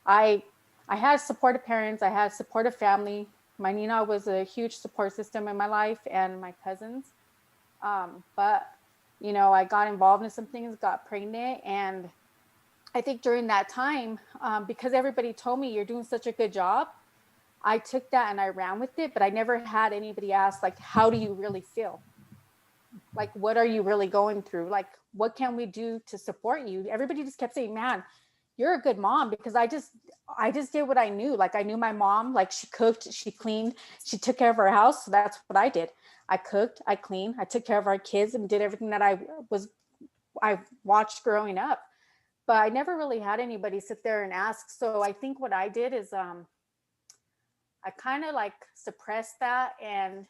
I had supportive parents. I had supportive family. My Nina was a huge support system in my life, and my cousins. But, I got involved in some things, got pregnant. And I think during that time, because everybody told me you're doing such a good job, I took that and I ran with it. But I never had anybody ask, like, how do you really feel? Like, what are you really going through? Like, what can we do to support you? Everybody just kept saying, man, you're a good mom, because I just did what I knew. Like, I knew my mom, like, she cooked, she cleaned, she took care of her house. So that's what I did. I cooked, I cleaned, I took care of our kids, and did everything that I watched growing up. But I never really had anybody sit there and ask. So I think what I did is I kind of like suppressed that and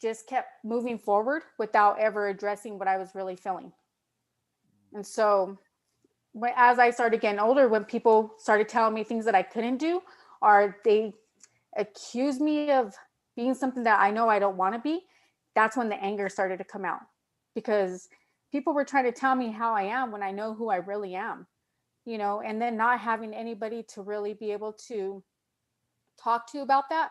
just kept moving forward without ever addressing what I was really feeling. And so as I started getting older, when people started telling me things that I couldn't do, or they accused me of being something that I know I don't want to be, that's when the anger started to come out, because people were trying to tell me how I am when I know who I really am, and then not having anybody to really be able to talk to about that.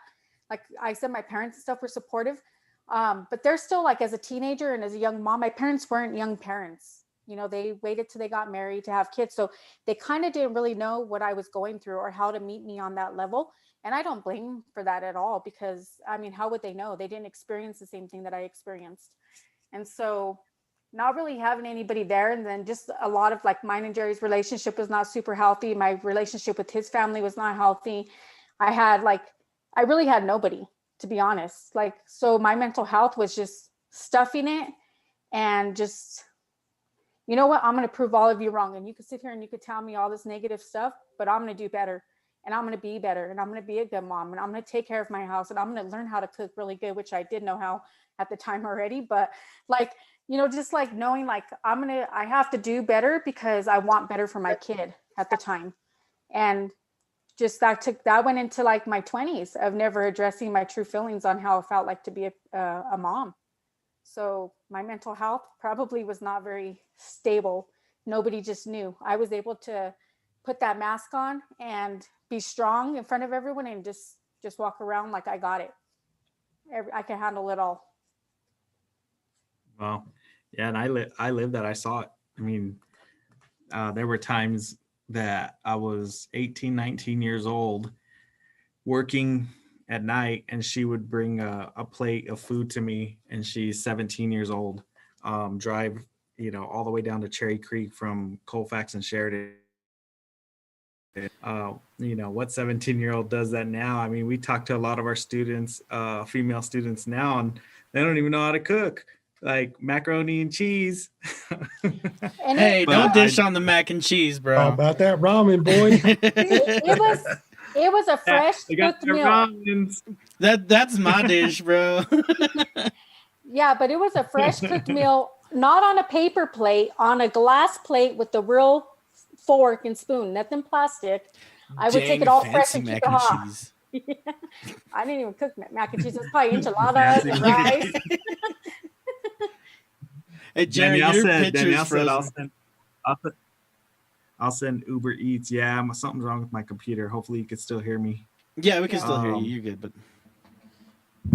Like I said, my parents and stuff were supportive, but they're still, like, as a teenager and as a young mom, my parents weren't young parents. They waited till they got married to have kids. So they kind of didn't really know what I was going through or how to meet me on that level. And I don't blame for that at all, because I mean, how would they know? They didn't experience the same thing that I experienced. And so not really having anybody there. And then just a lot of, like, mine and Jerry's relationship was not super healthy. My relationship with his family was not healthy. I really had nobody, to be honest. Like, so my mental health was just stuffing it and just, you know what, I'm going to prove all of you wrong. And you could sit here and you could tell me all this negative stuff, but I'm going to do better. and I'm going to be better, and I'm going to be a good mom, and I'm going to take care of my house, and I'm going to learn how to cook really good, which I did know how at the time already. But like, just like knowing like I have to do better because I want better for my kid at the time. And just that went into like my 20s of never addressing my true feelings on how it felt like to be a mom. So my mental health probably was not very stable. Nobody just knew. I was able to put that mask on and be strong in front of everyone and just walk around like I got it. I can handle it all. Well, yeah, and I lived that. I saw it. I mean, there were times that I was 18, 19 years old working at night, and she would bring a plate of food to me, and she's 17 years old, drive, all the way down to Cherry Creek from Colfax and Sheridan. What 17-year-old does that now? I mean, we talk to a lot of our students, female students now, and they don't even know how to cook, like macaroni and cheese. Hey, don't dish on the mac and cheese, bro. How about that ramen, boy? It was a fresh cooked meal. That's my dish, bro. Yeah, but it was a fresh cooked meal, not on a paper plate, on a glass plate with the real fork and spoon, nothing plastic. I would take it all fresh and keep it hot. I didn't even cook mac and cheese. It was probably enchiladas and rice. Hey, Jerry, Danielle said I'll send Uber Eats. Yeah, something's wrong with my computer. Hopefully you can still hear me. Yeah, we can still hear you. You're good, but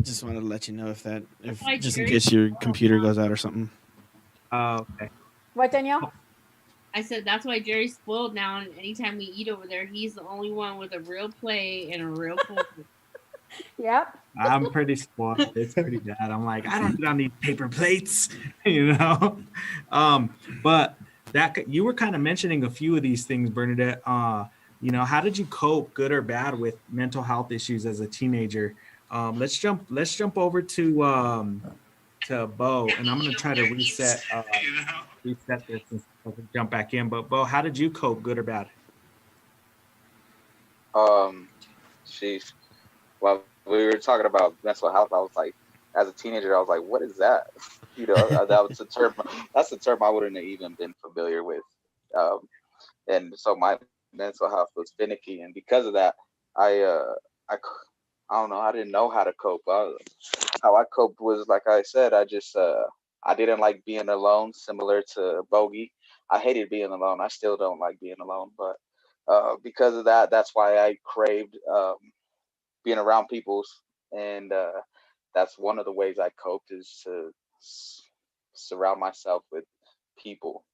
just wanted to let you know if just in case your computer goes out or something. Oh, okay. What, Danielle? I said that's why Jerry's spoiled now, and anytime we eat over there, he's the only one with a real plate and a real fork. Yep. I'm pretty spoiled. It's pretty bad. I'm like, I don't need paper plates, But that you were kind of mentioning a few of these things, Bernadette. How did you cope, good or bad, with mental health issues as a teenager? Let's jump over to Bo, and I'm gonna try to reset this and jump back in. But Bo, how did you cope, good or bad? Sheesh. Well, we were talking about mental health. I was like, as a teenager, I was like, what is that? That was a term. That's a term I wouldn't have even been familiar with. And so my mental health was finicky, and because of that, I don't know. I didn't know how to cope. How I coped was, like I said, I didn't like being alone. Similar to Bogey, I hated being alone. I still don't like being alone, but because of that, that's why I craved being around people, and that's one of the ways I coped, is to surround myself with people,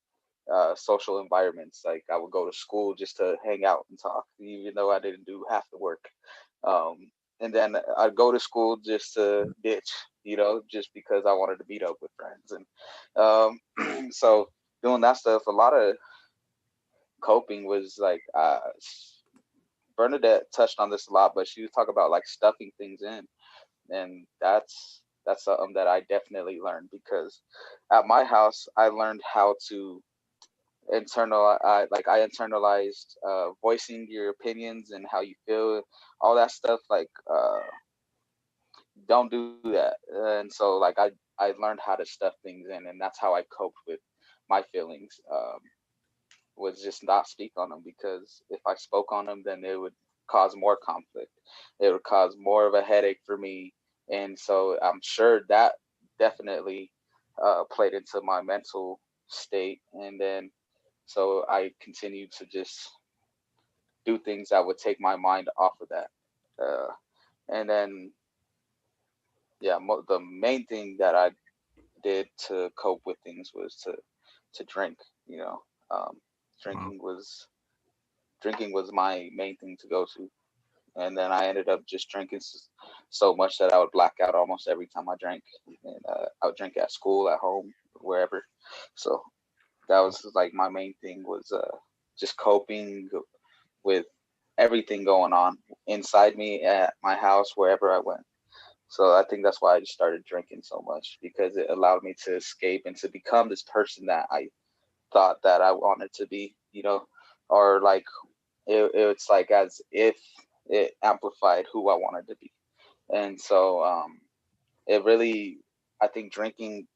social environments. Like I would go to school just to hang out and talk, even though I didn't do half the work. And then I'd go to school just to bitch, just because I wanted to meet up with friends. And so doing that stuff, a lot of coping was like, Bernadette touched on this a lot, but she was talking about like stuffing things in. And that's something that I definitely learned, because at my house, I learned how to I internalized voicing your opinions and how you feel, all that stuff. Like, don't do that. And so like I learned how to stuff things in, and that's how I coped with my feelings. Was just not speak on them, because if I spoke on them, then it would cause more conflict. It would cause more of a headache for me. And so I'm sure that definitely played into my mental state. And then so I continued to just do things that would take my mind off of that. And then, yeah, the main thing that I did to cope with things was to drink. Um, drinking was my main thing to go to. And then I ended up just drinking so much that I would black out almost every time I drank. And I would drink at school, at home, wherever. So that was like my main thing, was just coping with everything going on inside me, at my house, wherever I went. So I think that's why I just started drinking so much, because it allowed me to escape and to become this person that I thought that I wanted to be, or like it's like as if it amplified who I wanted to be. And so it really, I think drinking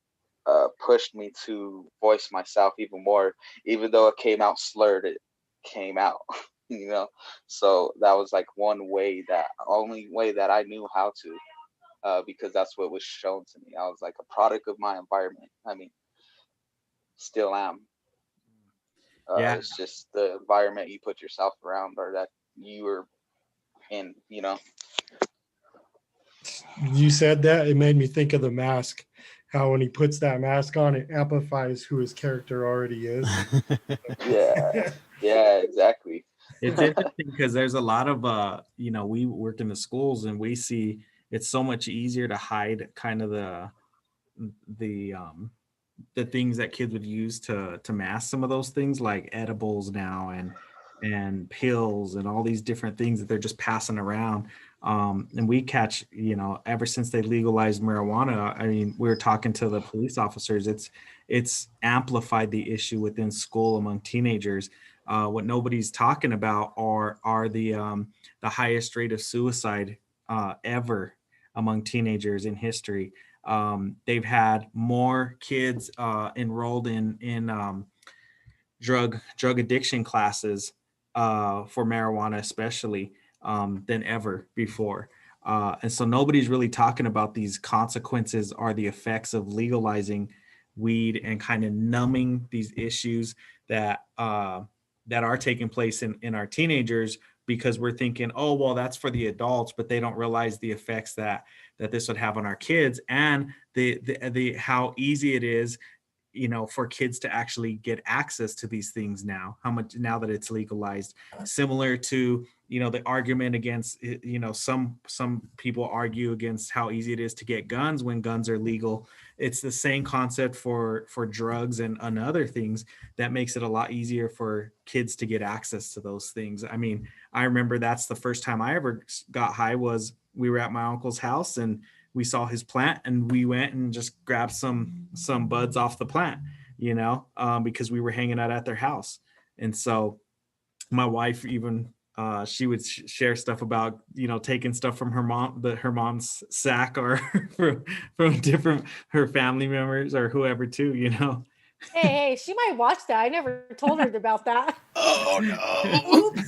pushed me to voice myself even more, even though it came out slurred, it came out, you know. So that was like only way that I knew how to, because that's what was shown to me. I was like a product of my environment. I mean, still am. Yeah. It's just the environment you put yourself around or that you were in, you know. You said that, it made me think of The Mask. How when he puts that mask on, it amplifies who his character already is. Yeah, yeah, exactly. It's interesting because there's a lot of we work in the schools and we see it's so much easier to hide kind of the the things that kids would use to mask some of those things, like edibles now and pills and all these different things that they're just passing around. And we catch, ever since they legalized marijuana, I mean, we were talking to the police officers, it's amplified the issue within school among teenagers. What nobody's talking about are the highest rate of suicide ever among teenagers in history. They've had more kids enrolled in drug addiction classes for marijuana, especially than ever before. And so nobody's really talking about these consequences or the effects of legalizing weed and kind of numbing these issues that are taking place in our teenagers, because we're thinking, oh, well, that's for the adults, but they don't realize the effects that this would have on our kids, and the how easy it is, for kids to actually get access to these things now, how much now that it's legalized. Similar to, the argument against, some people argue against how easy it is to get guns when guns are legal. It's the same concept for drugs and other things that makes it a lot easier for kids to get access to those things. I mean, I remember that's the first time I ever got high was we were at my uncle's house and we saw his plant and we went and just grabbed some buds off the plant, because we were hanging out at their house. And so my wife even she would share stuff about taking stuff from her mom's sack or from different her family members or whoever too. Hey, she might watch that. I never told her about that. Oh no! Oops.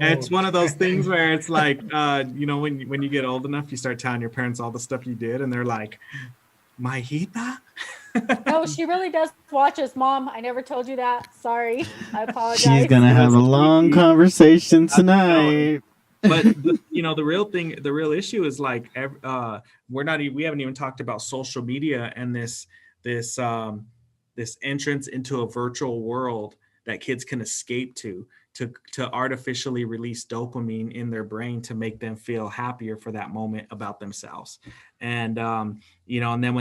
It's one of those things where it's like, when you get old enough, you start telling your parents all the stuff you did, and they're like, "Majita." No, she really does watch us, Mom. I never told you that. Sorry. I apologize. She's gonna have a long conversation tonight. But the real issue is like, we haven't even talked about social media and this entrance into a virtual world that kids can escape to artificially release dopamine in their brain to make them feel happier for that moment about themselves. And and then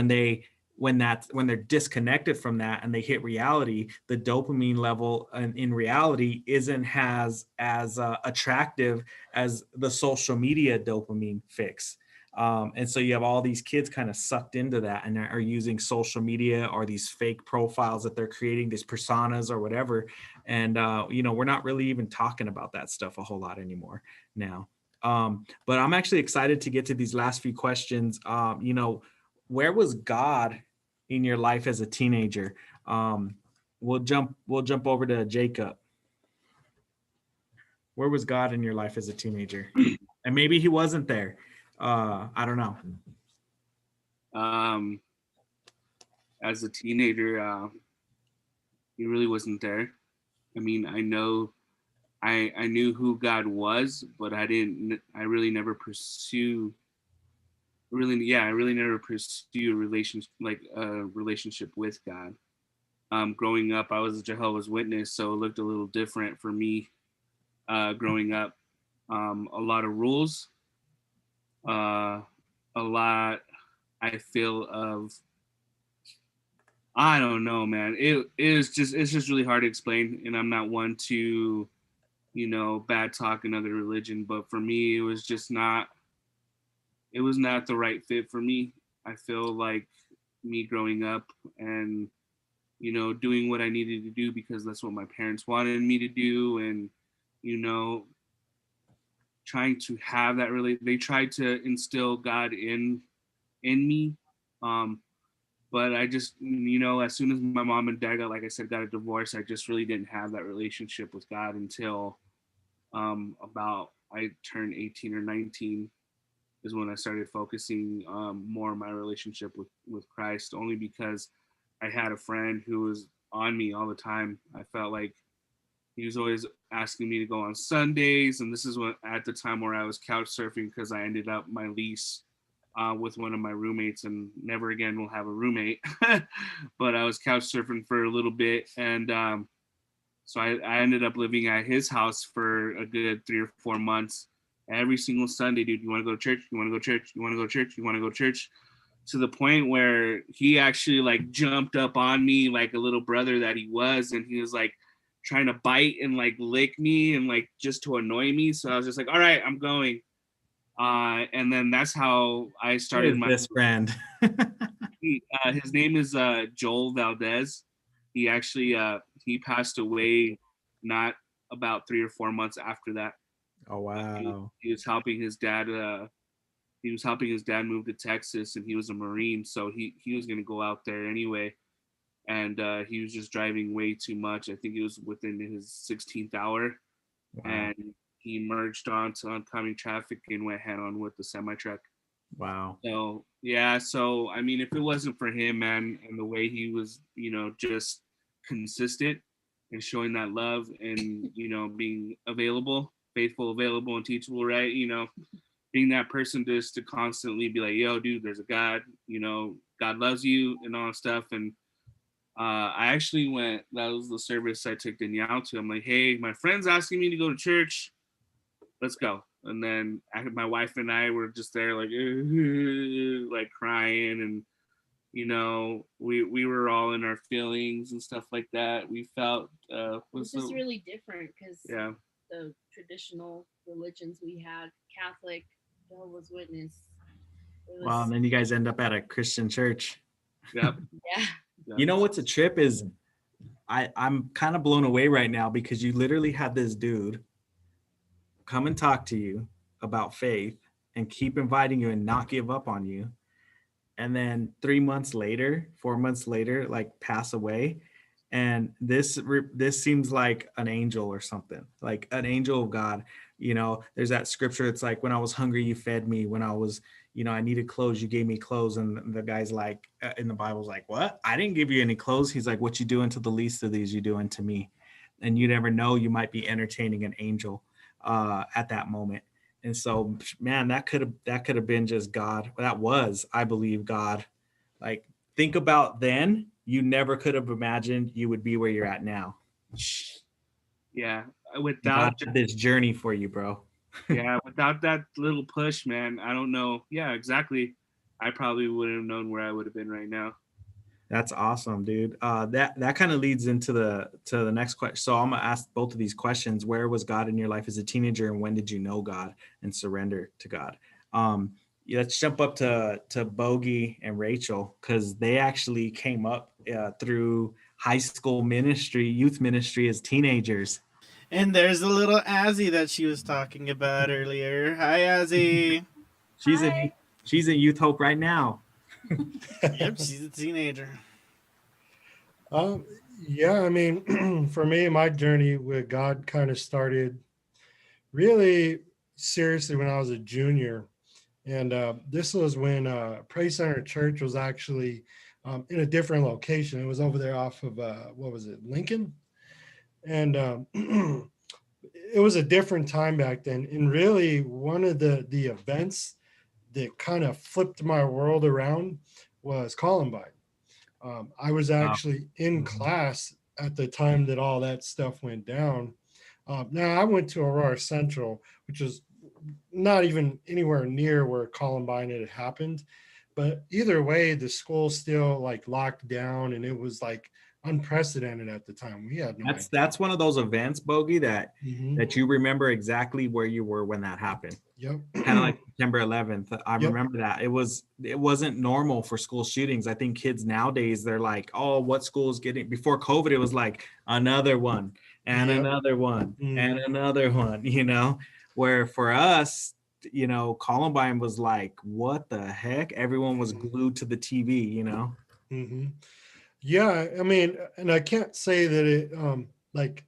when they're disconnected from that and they hit reality, the dopamine level in reality isn't as attractive as the social media dopamine fix. And so you have all these kids kind of sucked into that and are using social media or these fake profiles that they're creating, these personas or whatever. And, we're not really even talking about that stuff a whole lot anymore now. But I'm actually excited to get to these last few questions. Where was God in your life as a teenager? We'll jump over to Jacob. Where was God in your life as a teenager? And maybe he wasn't there. I don't know. As a teenager, he really wasn't there. I mean, I knew who God was, but I really never pursue a relationship with God. Growing up, I was a Jehovah's Witness, so it looked a little different for me. Growing up, a lot of rules, a lot, I feel, of, I don't know, man. It's just really hard to explain, and I'm not one to, bad talk another religion, but for me, it was not the right fit for me. I feel like me growing up and you know, doing what I needed to do because that's what my parents wanted me to do. And, you know, trying to have that really, they tried to instill God in me. But I just, you know, as soon as my mom and dad got, like I said, got a divorce, I just really didn't have that relationship with God until about I turned 18 or 19 is when I started focusing more on my relationship with Christ, only because I had a friend who was on me all the time. I felt like he was always asking me to go on Sundays, and this is when at the time where I was couch surfing because I ended up my lease with one of my roommates, and never again will have a roommate. But I was couch surfing for a little bit, and so I ended up living at his house for a good 3 or 4 months. Every single Sunday, dude, you want to go to church? You want to go to church? You want to go to church? You want to go to church? To the point where he actually like jumped up on me like a little brother that he was, and he was like trying to bite and like lick me and like just to annoy me. So I was just like, all right, I'm going. And then that's how I started my this friend. his name is Joel Valdez. He actually he passed away not about 3 or 4 months after that. Oh wow. He was helping his dad. He was helping his dad move to Texas, and he was a Marine, so he was gonna go out there anyway. And he was just driving way too much. I think it was within his 16th hour, Wow. and he merged onto oncoming traffic and went head on with the semi truck. Wow. So yeah, so I mean, if it wasn't for him, man, and the way he was, you know, just consistent and showing that love and, you know, being available, faithful, available, and teachable, right? You know, being that person just to constantly be like, yo, dude, there's a God, you know, God loves you and all that stuff. And I actually went, that was the service I took Danielle to. I'm like, hey, my friend's asking me to go to church. Let's go. And then my wife and I were just there like, like crying. And, you know, we were all in our feelings and stuff like that. We felt, was just really different because yeah, the traditional religions we had, Catholic, Jehovah's Witness. Wow, and then you guys end up at a Christian church. Yep. Yeah. You know what's a trip is I'm kind of blown away right now because you literally had this dude come and talk to you about faith and keep inviting you and not give up on you. And then 3 months later, 4 months later, like pass away. And this seems like an angel or something, like an angel of God. You know, there's that scripture. It's like, when I was hungry, you fed me. When I was, you know, I needed clothes, you gave me clothes. And the guy's like, in the Bible's like, what? I didn't give you any clothes. He's like, what you doing to the least of these, you doing to me. And you never know, you might be entertaining an angel at that moment. And so, man, that could have been just God. That was, I believe, God. Like, think about then, you never could have imagined you would be where you're at now. Yeah, without this journey for you, bro. Yeah, without that little push, man, I don't know. Yeah, exactly. I probably wouldn't have known where I would have been right now. That's awesome, dude. That kind of leads into the next question. So I'm gonna ask both of these questions. Where was God in your life as a teenager, and when did you know God and surrender to God? Let's jump up to Bogey and Rachel, because they actually came up through high school ministry, youth ministry as teenagers. And there's the little Azzy that she was talking about earlier. Hi, Azzy. She's in Youth Hope right now. Yep, she's a teenager. Yeah, I mean, for me, my journey with God kind of started really seriously when I was a junior. And this was when Praise Center Church was actually in a different location. It was over there off of, what was it, Lincoln? And it was a different time back then. And really, one of the events that kind of flipped my world around was Columbine. I was actually in class at the time that all that stuff went down. Now, I went to Aurora Central, which is not even anywhere near where Columbine had happened. But either way, the school still like locked down, and it was like unprecedented at the time. We had no idea. That's one of those events, Bogey, that you remember exactly where you were when that happened. Yep. Kind of like September 11th. I Yep. remember that. It wasn't normal for school shootings. I think kids nowadays, they're like, oh, what school's getting, before COVID, it was like another one and Yep. another one and Mhm. another one, where for us, Columbine was like, what the heck? Everyone was glued to the TV. Hmm. Yeah, I mean, and I can't say that it like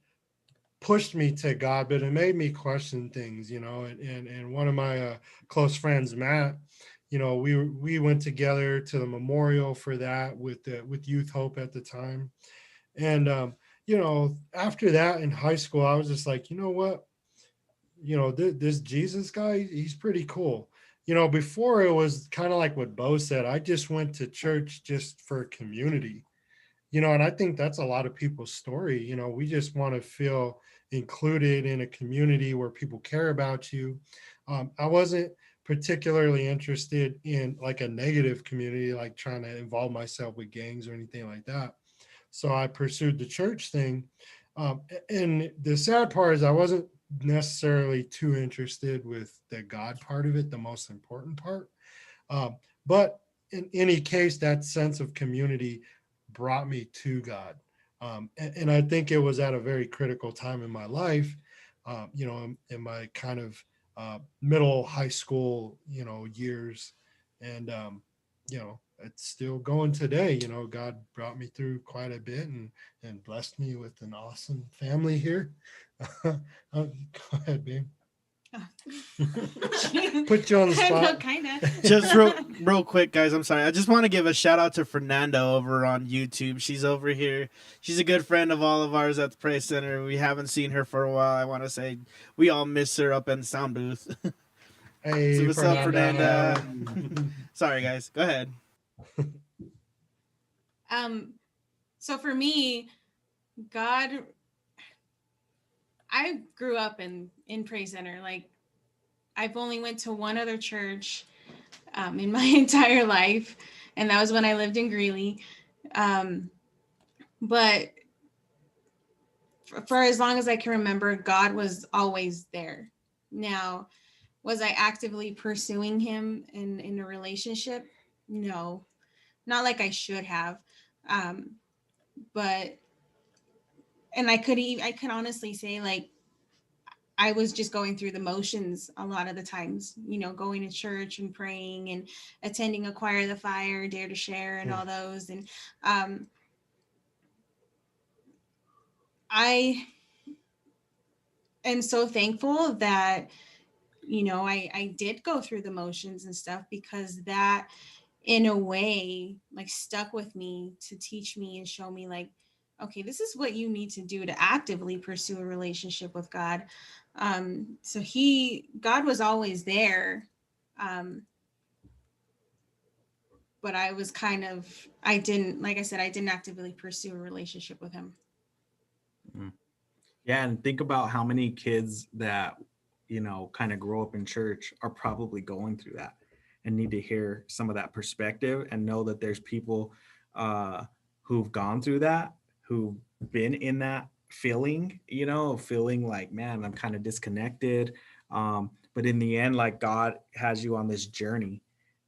pushed me to God, but it made me question things, and one of my close friends, Matt, we went together to the memorial for that with Youth Hope at the time. And after that in high school, I was just like, you know what? This Jesus guy, he's pretty cool. Before, it was kind of like what Bo said. I just went to church just for community, and I think that's a lot of people's story. We just want to feel included in a community where people care about you. I wasn't particularly interested in like a negative community, like trying to involve myself with gangs or anything like that. So I pursued the church thing. And the sad part is I wasn't necessarily too interested with the God part of it, the most important part. But in any case, that sense of community brought me to God. And I think it was at a very critical time in my life, in my kind of middle high school, years. And, it's still going today. God brought me through quite a bit and blessed me with an awesome family here. Go ahead, babe. Put you on the spot. No, kind of. Just real quick, guys. I'm sorry. I just want to give a shout out to Fernando over on YouTube. She's over here. She's a good friend of all of ours at the Praise Center. We haven't seen her for a while. I want to say we all miss her up in the sound booth. Hey, So what's up, Fernanda? Fernanda? Sorry, guys. Go ahead. So for me, God, I grew up in Praise Center. Like, I've only went to one other church in my entire life, and that was when I lived in Greeley. But for as long as I can remember, God was always there. Now, was I actively pursuing him in a relationship? No, not like I should have. But and I could honestly say, like, I was just going through the motions a lot of the times, going to church and praying and attending Acquire the Fire, Dare to Share, and all those. And I am so thankful that, I did go through the motions and stuff, because that, in a way, like, stuck with me to teach me and show me, like, okay, this is what you need to do to actively pursue a relationship with God. So God was always there. But I was like I said, I didn't actively pursue a relationship with him. Yeah, and think about how many kids that kind of grow up in church are probably going through that and need to hear some of that perspective and know that there's people who've gone through that, who've been in that feeling, feeling like, man, I'm kind of disconnected. But in the end, like, God has you on this journey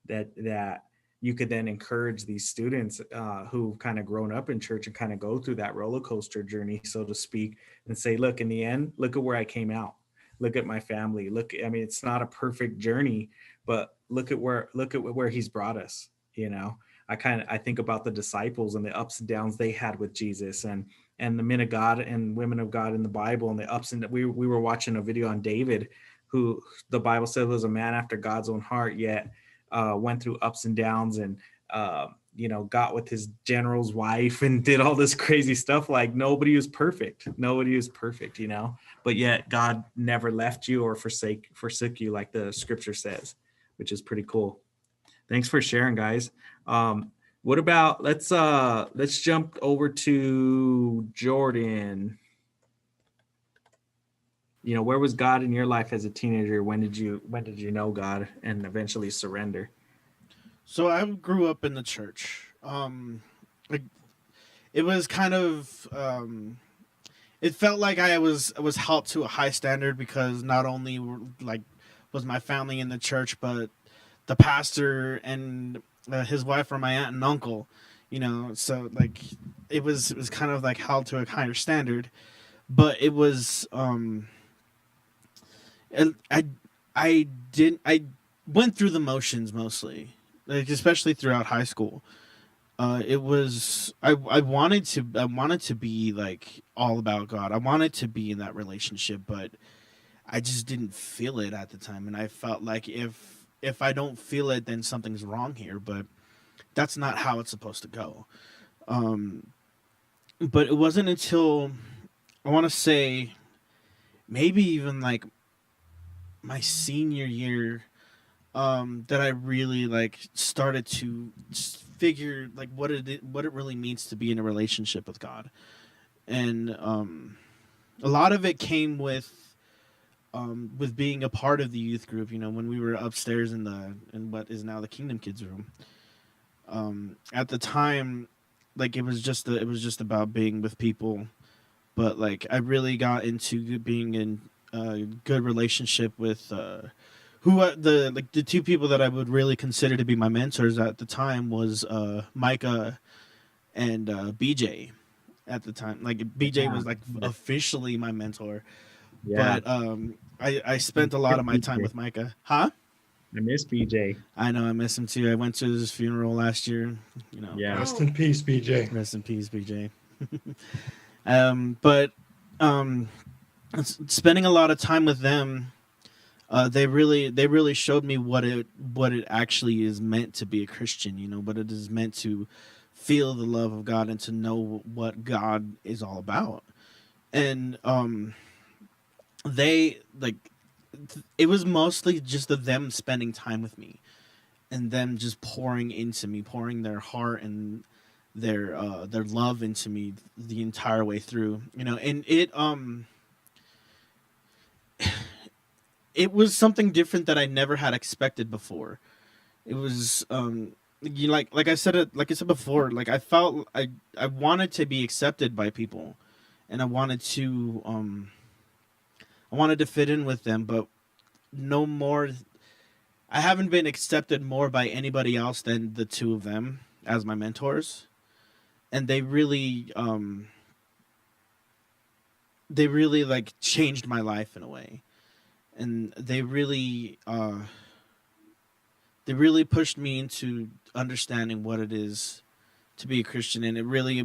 that you could then encourage these students who've kind of grown up in church and kind of go through that roller coaster journey, so to speak, and say, look, in the end, look at where I came out. Look at my family. It's not a perfect journey, but look at where he's brought us. I think about the disciples and the ups and downs they had with Jesus, and the men of God and women of God in the Bible, and the ups and downs. We were watching a video on David, who the Bible said was a man after God's own heart, yet went through ups and downs, and got with his general's wife and did all this crazy stuff. Like, nobody was perfect, but yet God never left you or forsook you, like the scripture says, which is pretty cool. Thanks for sharing, guys. What about, let's jump over to Jordan. Where was God in your life as a teenager? When did you know God and eventually surrender? So I grew up in the church. It was kind of it felt like I was held to a high standard, because not only was my family in the church, but the pastor and his wife were my aunt and uncle, you know. So like it was kind of like held to a higher standard, but it was and I went through the motions mostly, like especially throughout high school. It was I wanted to be like all about God. I wanted to be in that relationship, but I just didn't feel it at the time, and I felt like if I don't feel it, then something's wrong here. But that's not how it's supposed to go. Um, but it wasn't until I want to say maybe even like my senior year that I really like started to figure like what it really means to be in a relationship with God, and a lot of it came with being a part of the youth group. You know, when we were upstairs in what is now the Kingdom Kids room. At the time, like it was just about being with people, but like I really got into being in a good relationship with the two people that I would really consider to be my mentors at the time was Micah and BJ. At the time, like BJ was like officially my mentor, but I spent a lot of my time with Micah. Huh? I miss BJ. I know, I miss him too. I went to his funeral last year. You know, Yeah. Rest in peace, BJ. rest in peace, BJ. But spending a lot of time with them, they really showed me what it actually is meant to be a Christian. You know, what it is meant to feel the love of God and to know what God is all about. And they like it was mostly just of them spending time with me and them just pouring into me, pouring their heart and their love into me the entire way through, you know. And it was something different that I never had expected before. It was you like I said before, like I felt I wanted to be accepted by people, and I wanted to fit in with them, but no more. I haven't been accepted more by anybody else than the two of them as my mentors, and they really like changed my life in a way, and they really pushed me into understanding what it is to be a Christian, and it really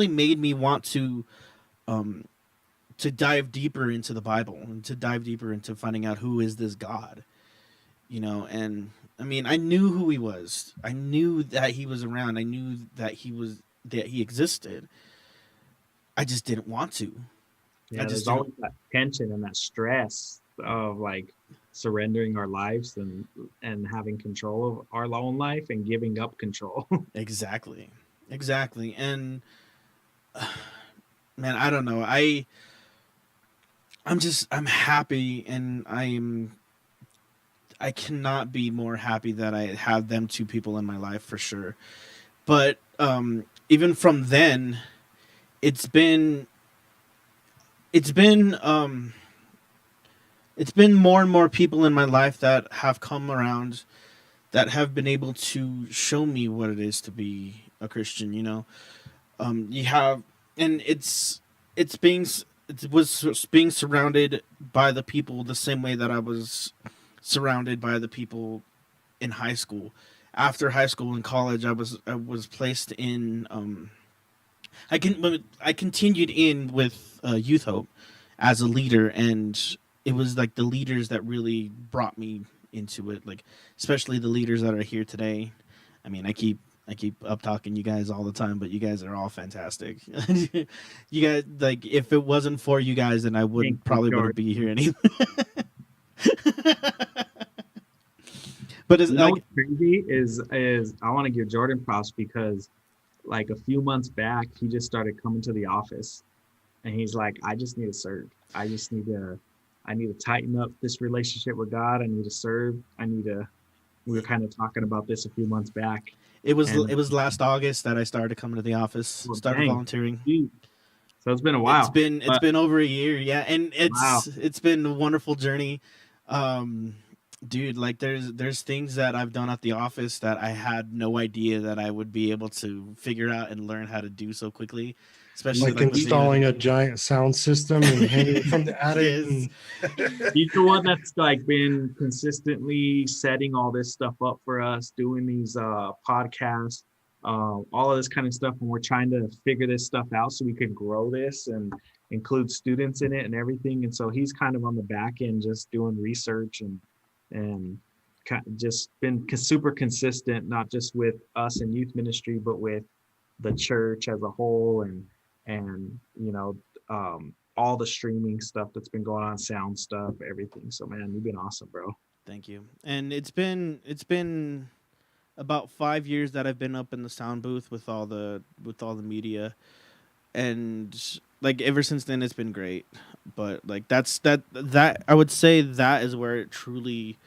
made me want to dive deeper into the Bible and to dive deeper into finding out who is this God, you know. And I mean, I knew who he was. I knew that he was around. I knew that he existed. I just didn't want to. Yeah, there's always that tension and that stress of like surrendering our lives and having control of our own life and giving up control. Exactly. And man, I don't know. I'm happy, and I cannot be more happy that I have them two people in my life for sure. But even from then, it's been more and more people in my life that have come around, that have been able to show me what it is to be a Christian, you know. You have, and it was being surrounded by the people the same way that I was surrounded by the people in high school. After high school and college, I was placed in I continued in with Youth Hope as a leader, and it was like the leaders that really brought me into it, like especially the leaders that are here today. I mean, I keep up talking you guys all the time, but you guys are all fantastic. You guys, like, if it wasn't for you guys, then I wouldn't be here anymore. But it's like what's crazy is I want to give Jordan props because like a few months back he just started coming to the office, and he's like, I just need to serve. I need to tighten up this relationship with God. I need to serve. We were kind of talking about this a few months back. It was last August that I started coming to the office, volunteering. So it's been a while. It's been over a year, yeah, and it's been a wonderful journey. Dude, like there's things that I've done at the office that I had no idea that I would be able to figure out and learn how to do so quickly, especially Like like with the installing a giant sound system and hanging from the attic. yes. He's the one that's like been consistently setting all this stuff up for us, doing these podcasts, all of this kind of stuff, and we're trying to figure this stuff out so we can grow this and include students in it and everything. And so he's kind of on the back end, just doing research and just been super consistent, not just with us in youth ministry, but with the church as a whole, and all the streaming stuff that's been going on, sound stuff, everything. So man, you've been awesome, bro. Thank you. And it's been about 5 years that I've been up in the sound booth with all the media, and like ever since then it's been great. But like that I would say that is where it truly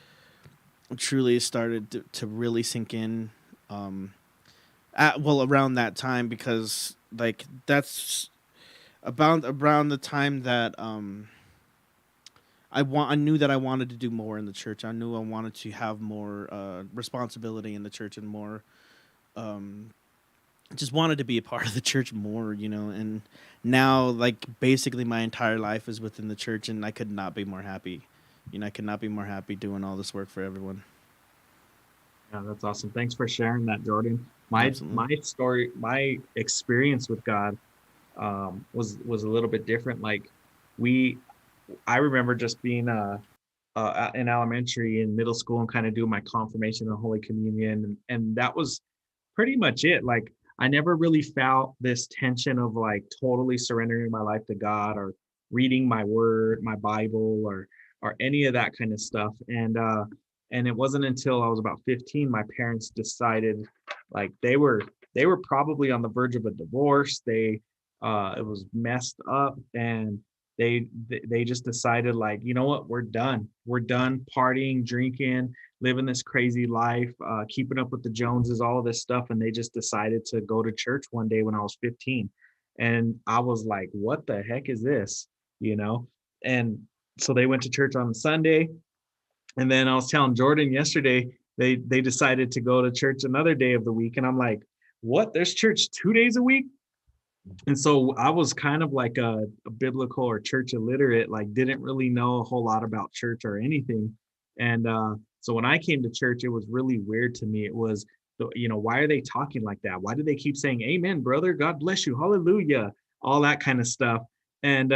started to really sink in. Around that time, because like that's about around the time that I knew that I wanted to do more in the church. I knew I wanted to have more responsibility in the church and more um just wanted to be a part of the church more, and now like basically my entire life is within the church, and I could not be more happy. I could not be more happy doing all this work for everyone. Yeah, that's awesome. Thanks for sharing that, Jordan. My Absolutely. story, my experience with God was a little bit different. Like we, I remember just being in elementary and middle school and kind of doing my confirmation and Holy Communion, and that was pretty much it. Like I never really felt this tension of like totally surrendering my life to God or reading my word, my Bible, or any of that kind of stuff. And it wasn't until I was about 15 my parents decided, like they were probably on the verge of a divorce. It was messed up, and they just decided, like, you know what, we're done partying, drinking, living this crazy life, keeping up with the Joneses, all of this stuff. And they just decided to go to church one day when I was 15. And I was like, what the heck is this? You know? And so they went to church on Sunday. And then I was telling Jordan yesterday, they decided to go to church another day of the week. And I'm like, what? There's church 2 days a week? And so I was kind of like a biblical or church illiterate, like didn't really know a whole lot about church or anything. And so when I came to church, it was really weird to me. It was, why are they talking like that? Why do they keep saying, amen, brother, God bless you, hallelujah, all that kind of stuff? And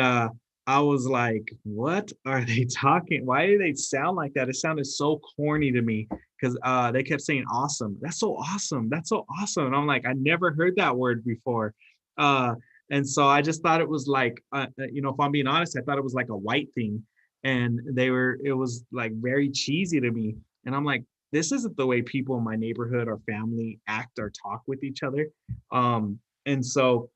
I was like, what are they talking? Why do they sound like that? It sounded so corny to me, because they kept saying awesome. That's so awesome. That's so awesome. And I'm like, I never heard that word before. Uh, and so I just thought it was like, if I'm being honest, I thought it was like a white thing. And it was like very cheesy to me. And I'm like, this isn't the way people in my neighborhood or family act or talk with each other. Um, and so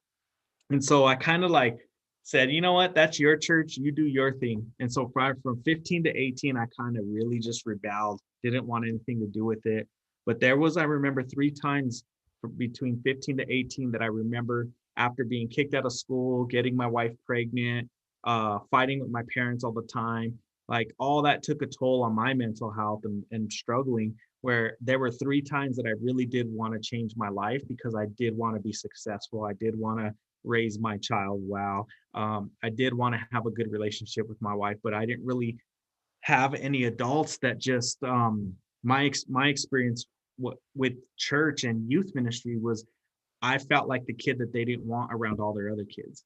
and so I kind of like said, you know what, that's your church, you do your thing. And so from 15 to 18, I kind of really just rebelled, didn't want anything to do with it. But I remember 3 times between 15 to 18 that I remember, after being kicked out of school, getting my wife pregnant, fighting with my parents all the time. Like all that took a toll on my mental health and struggling, where there were 3 times that I really did want to change my life, because I did want to be successful. I did want to raise my child well. I did want to have a good relationship with my wife, but I didn't really have any adults that just my experience with church and youth ministry was, I felt like the kid that they didn't want around all their other kids.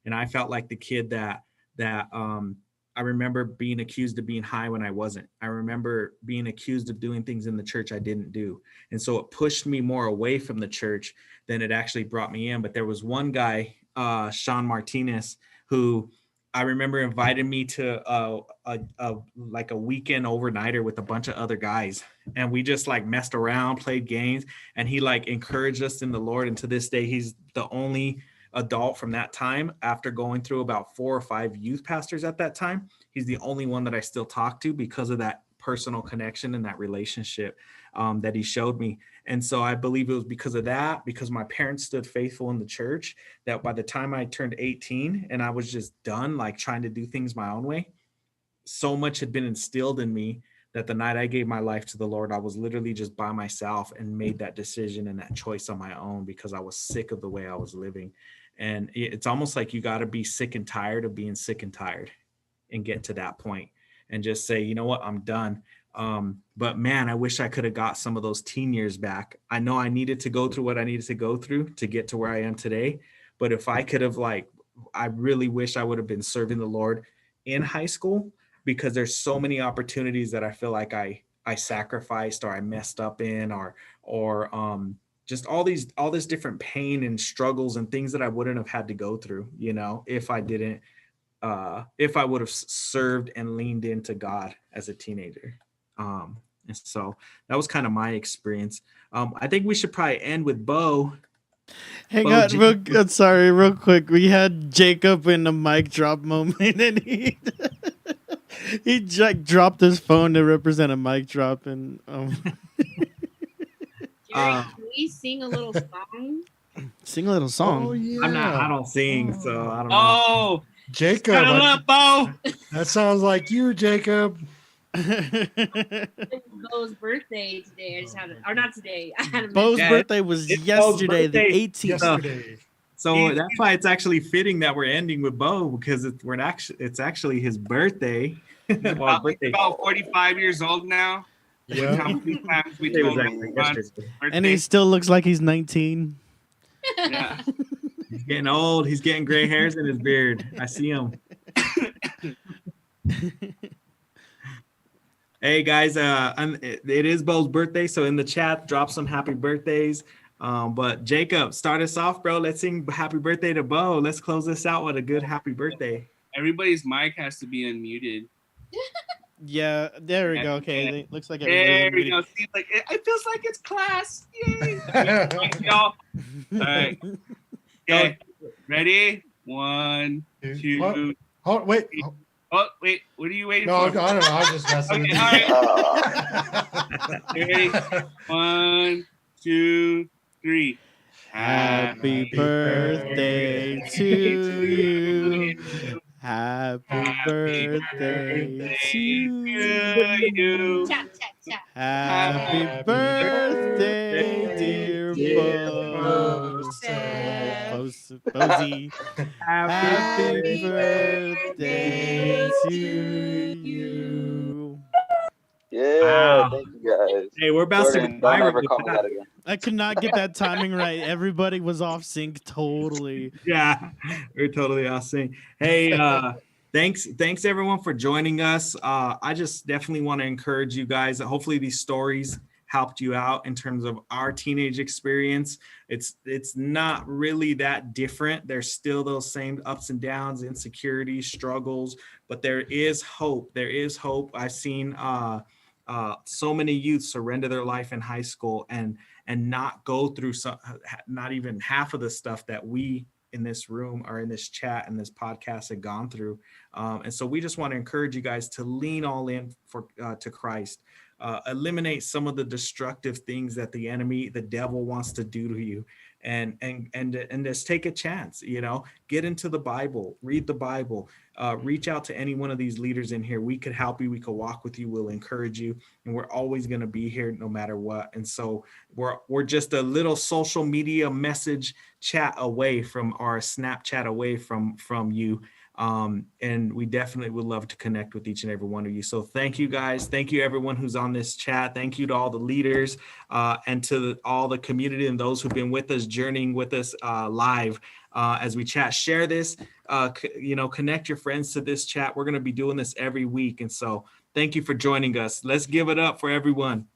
And I felt like the kid that I remember being accused of being high when I wasn't. I remember being accused of doing things in the church I didn't do. And so it pushed me more away from the church than it actually brought me in. But there was one guy, Sean Martinez, who I remember invited me to like a weekend overnighter with a bunch of other guys. And we just like messed around, played games, and he like encouraged us in the Lord. And to this day, he's the only adult from that time, after going through about 4 or 5 youth pastors at that time. He's the only one that I still talk to, because of that personal connection and that relationship that he showed me. And so I believe it was because of that, because my parents stood faithful in the church, that by the time I turned 18 and I was just done, like trying to do things my own way, so much had been instilled in me that the night I gave my life to the Lord, I was literally just by myself and made that decision and that choice on my own because I was sick of the way I was living. And it's almost like you got to be sick and tired of being sick and tired and get to that point and just say, you know what, I'm done. But man, I wish I could have got some of those teen years back. I know I needed to go through what I needed to go through to get to where I am today. But if I could have I really wish I would have been serving the Lord in high school, because there's so many opportunities that I feel like I sacrificed or I messed up in, or just all this different pain and struggles and things that I wouldn't have had to go through, if I didn't, if I would have served and leaned into God as a teenager. And so that was kind of my experience. I think we should probably end with Bo. Hang on, real quick. We had Jacob in a mic drop moment, and he dropped his phone to represent a mic drop. And Jerry, can we sing a little song? Sing a little song. Oh yeah. I don't sing, so I don't know. Oh, Jacob. settle up, Bo. That sounds like you, Jacob. It was Bo's birthday today. I just had or not today. I had a Bo's Yeah, birthday was it's Bo's yesterday, the birthday. 18th. Yesterday. So that's why it's actually fitting that we're ending with Bo, because it's actually his birthday. Well, birthday. About 45 years old now. Yeah. How many times we It was told actually him yesterday. And he still looks like he's 19. Yeah. He's getting old. He's getting gray hairs in his beard. I see him. Hey guys, it is Bo's birthday, so in the chat, drop some happy birthdays. But Jacob, start us off, bro. Let's sing happy birthday to Bo. Let's close this out with a good happy birthday. Everybody's mic has to be unmuted. Yeah, there we go. Okay, Yeah. it looks like There everybody's we go. See, it feels like it's class. Yay. Y'all. All right. Okay. Ready? 1, 2. Oh, wait. Oh, wait. What are you waiting No, I for? don't know. I was just messing Okay, with all right. Ready? 1, 2, 3. Happy birthday to you. Happy birthday to you. Tap, tap, tap. Happy birthday, dear Bozy. Happy birthday to you. Yeah, Wow. thank you guys. Hey, we're about to Jordan, go don't viral ever with call me that. that again. I could not get that timing right. Everybody was off sync totally. Yeah, we're totally awesome. Hey, thanks everyone for joining us. I just definitely want to encourage you guys that hopefully these stories helped you out in terms of our teenage experience. It's not really that different. There's still those same ups and downs, insecurities, struggles, but there is hope. There is hope. I've seen so many youth surrender their life in high school and not go through not even half of the stuff that we in this room or in this chat and this podcast have gone through. And so we just want to encourage you guys to lean all in to Christ. Eliminate some of the destructive things that the enemy, the devil, wants to do to you, and just take a chance. Get into the Bible, read the Bible, reach out to any one of these leaders in here. We could help you, we could walk with you, we'll encourage you, and we're always going to be here no matter what. And so we're just a little social media message chat away from our Snapchat away from you. And we definitely would love to connect with each and every one of you. So thank you guys. Thank you everyone who's on this chat. Thank you to all the leaders and to all the community and those who've been with us, journeying with us live as we chat. Share this, connect your friends to this chat. We're going to be doing this every week. And so thank you for joining us. Let's give it up for everyone.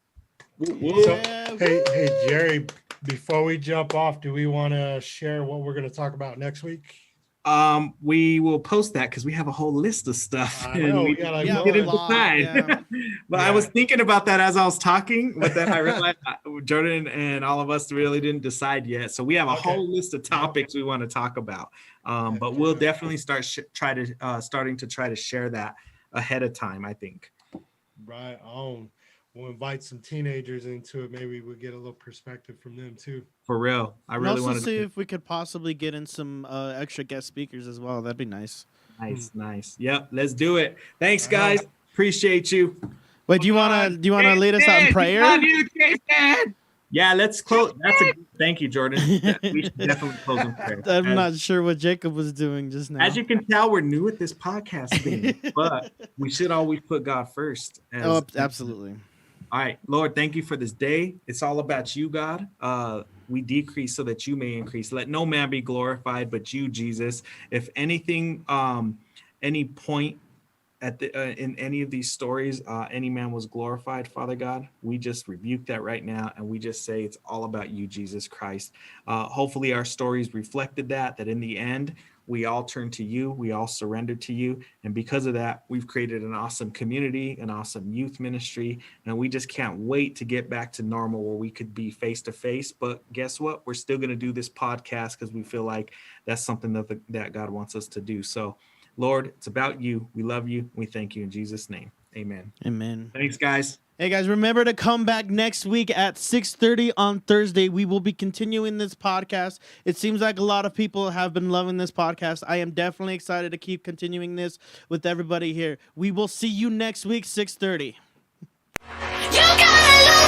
So, hey, Jerry, before we jump off, do we want to share what we're going to talk about next week? We will post that because we have a whole list of stuff. I know, we gotta go. didn't decide. But I was thinking about that as I was talking, but then I realized Jordan and all of us really didn't decide yet. So we have a whole list of topics we want to talk about. But we'll definitely starting to try to share that ahead of time, I think. Right on. We'll invite some teenagers into it. Maybe we'll get a little perspective from them too. For real. I really want to see if we could possibly get in some extra guest speakers as well. That'd be nice. Nice. Yep. Let's do it. Thanks, guys. Appreciate you. Wait, do you wanna lead us out in prayer? Yeah, let's close. Thank you, Jordan. We should definitely close in prayer. I'm not sure what Jacob was doing just now. As you can tell, we're new at this podcast thing, but we should always put God first. Absolutely. All right, Lord, thank you for this day. It's all about you, God. We decrease so that you may increase. Let no man be glorified but you, Jesus. If anything, any point at in any of these stories, any man was glorified, Father God, we just rebuke that right now, and we just say it's all about you, Jesus Christ. Hopefully our stories reflected that in the end, we all turned to you, we all surrendered to you, and because of that, we've created an awesome community, an awesome youth ministry, and we just can't wait to get back to normal where we could be face to face. But guess what? We're still going to do this podcast because we feel like that's something that God wants us to do. So Lord, it's about you. We love you. We thank you in Jesus' name. Amen. Amen. Thanks, guys. Hey, guys, remember to come back next week at 6:30 on Thursday. We will be continuing this podcast. It seems like a lot of people have been loving this podcast. I am definitely excited to keep continuing this with everybody here. We will see you next week, 6:30. You gotta love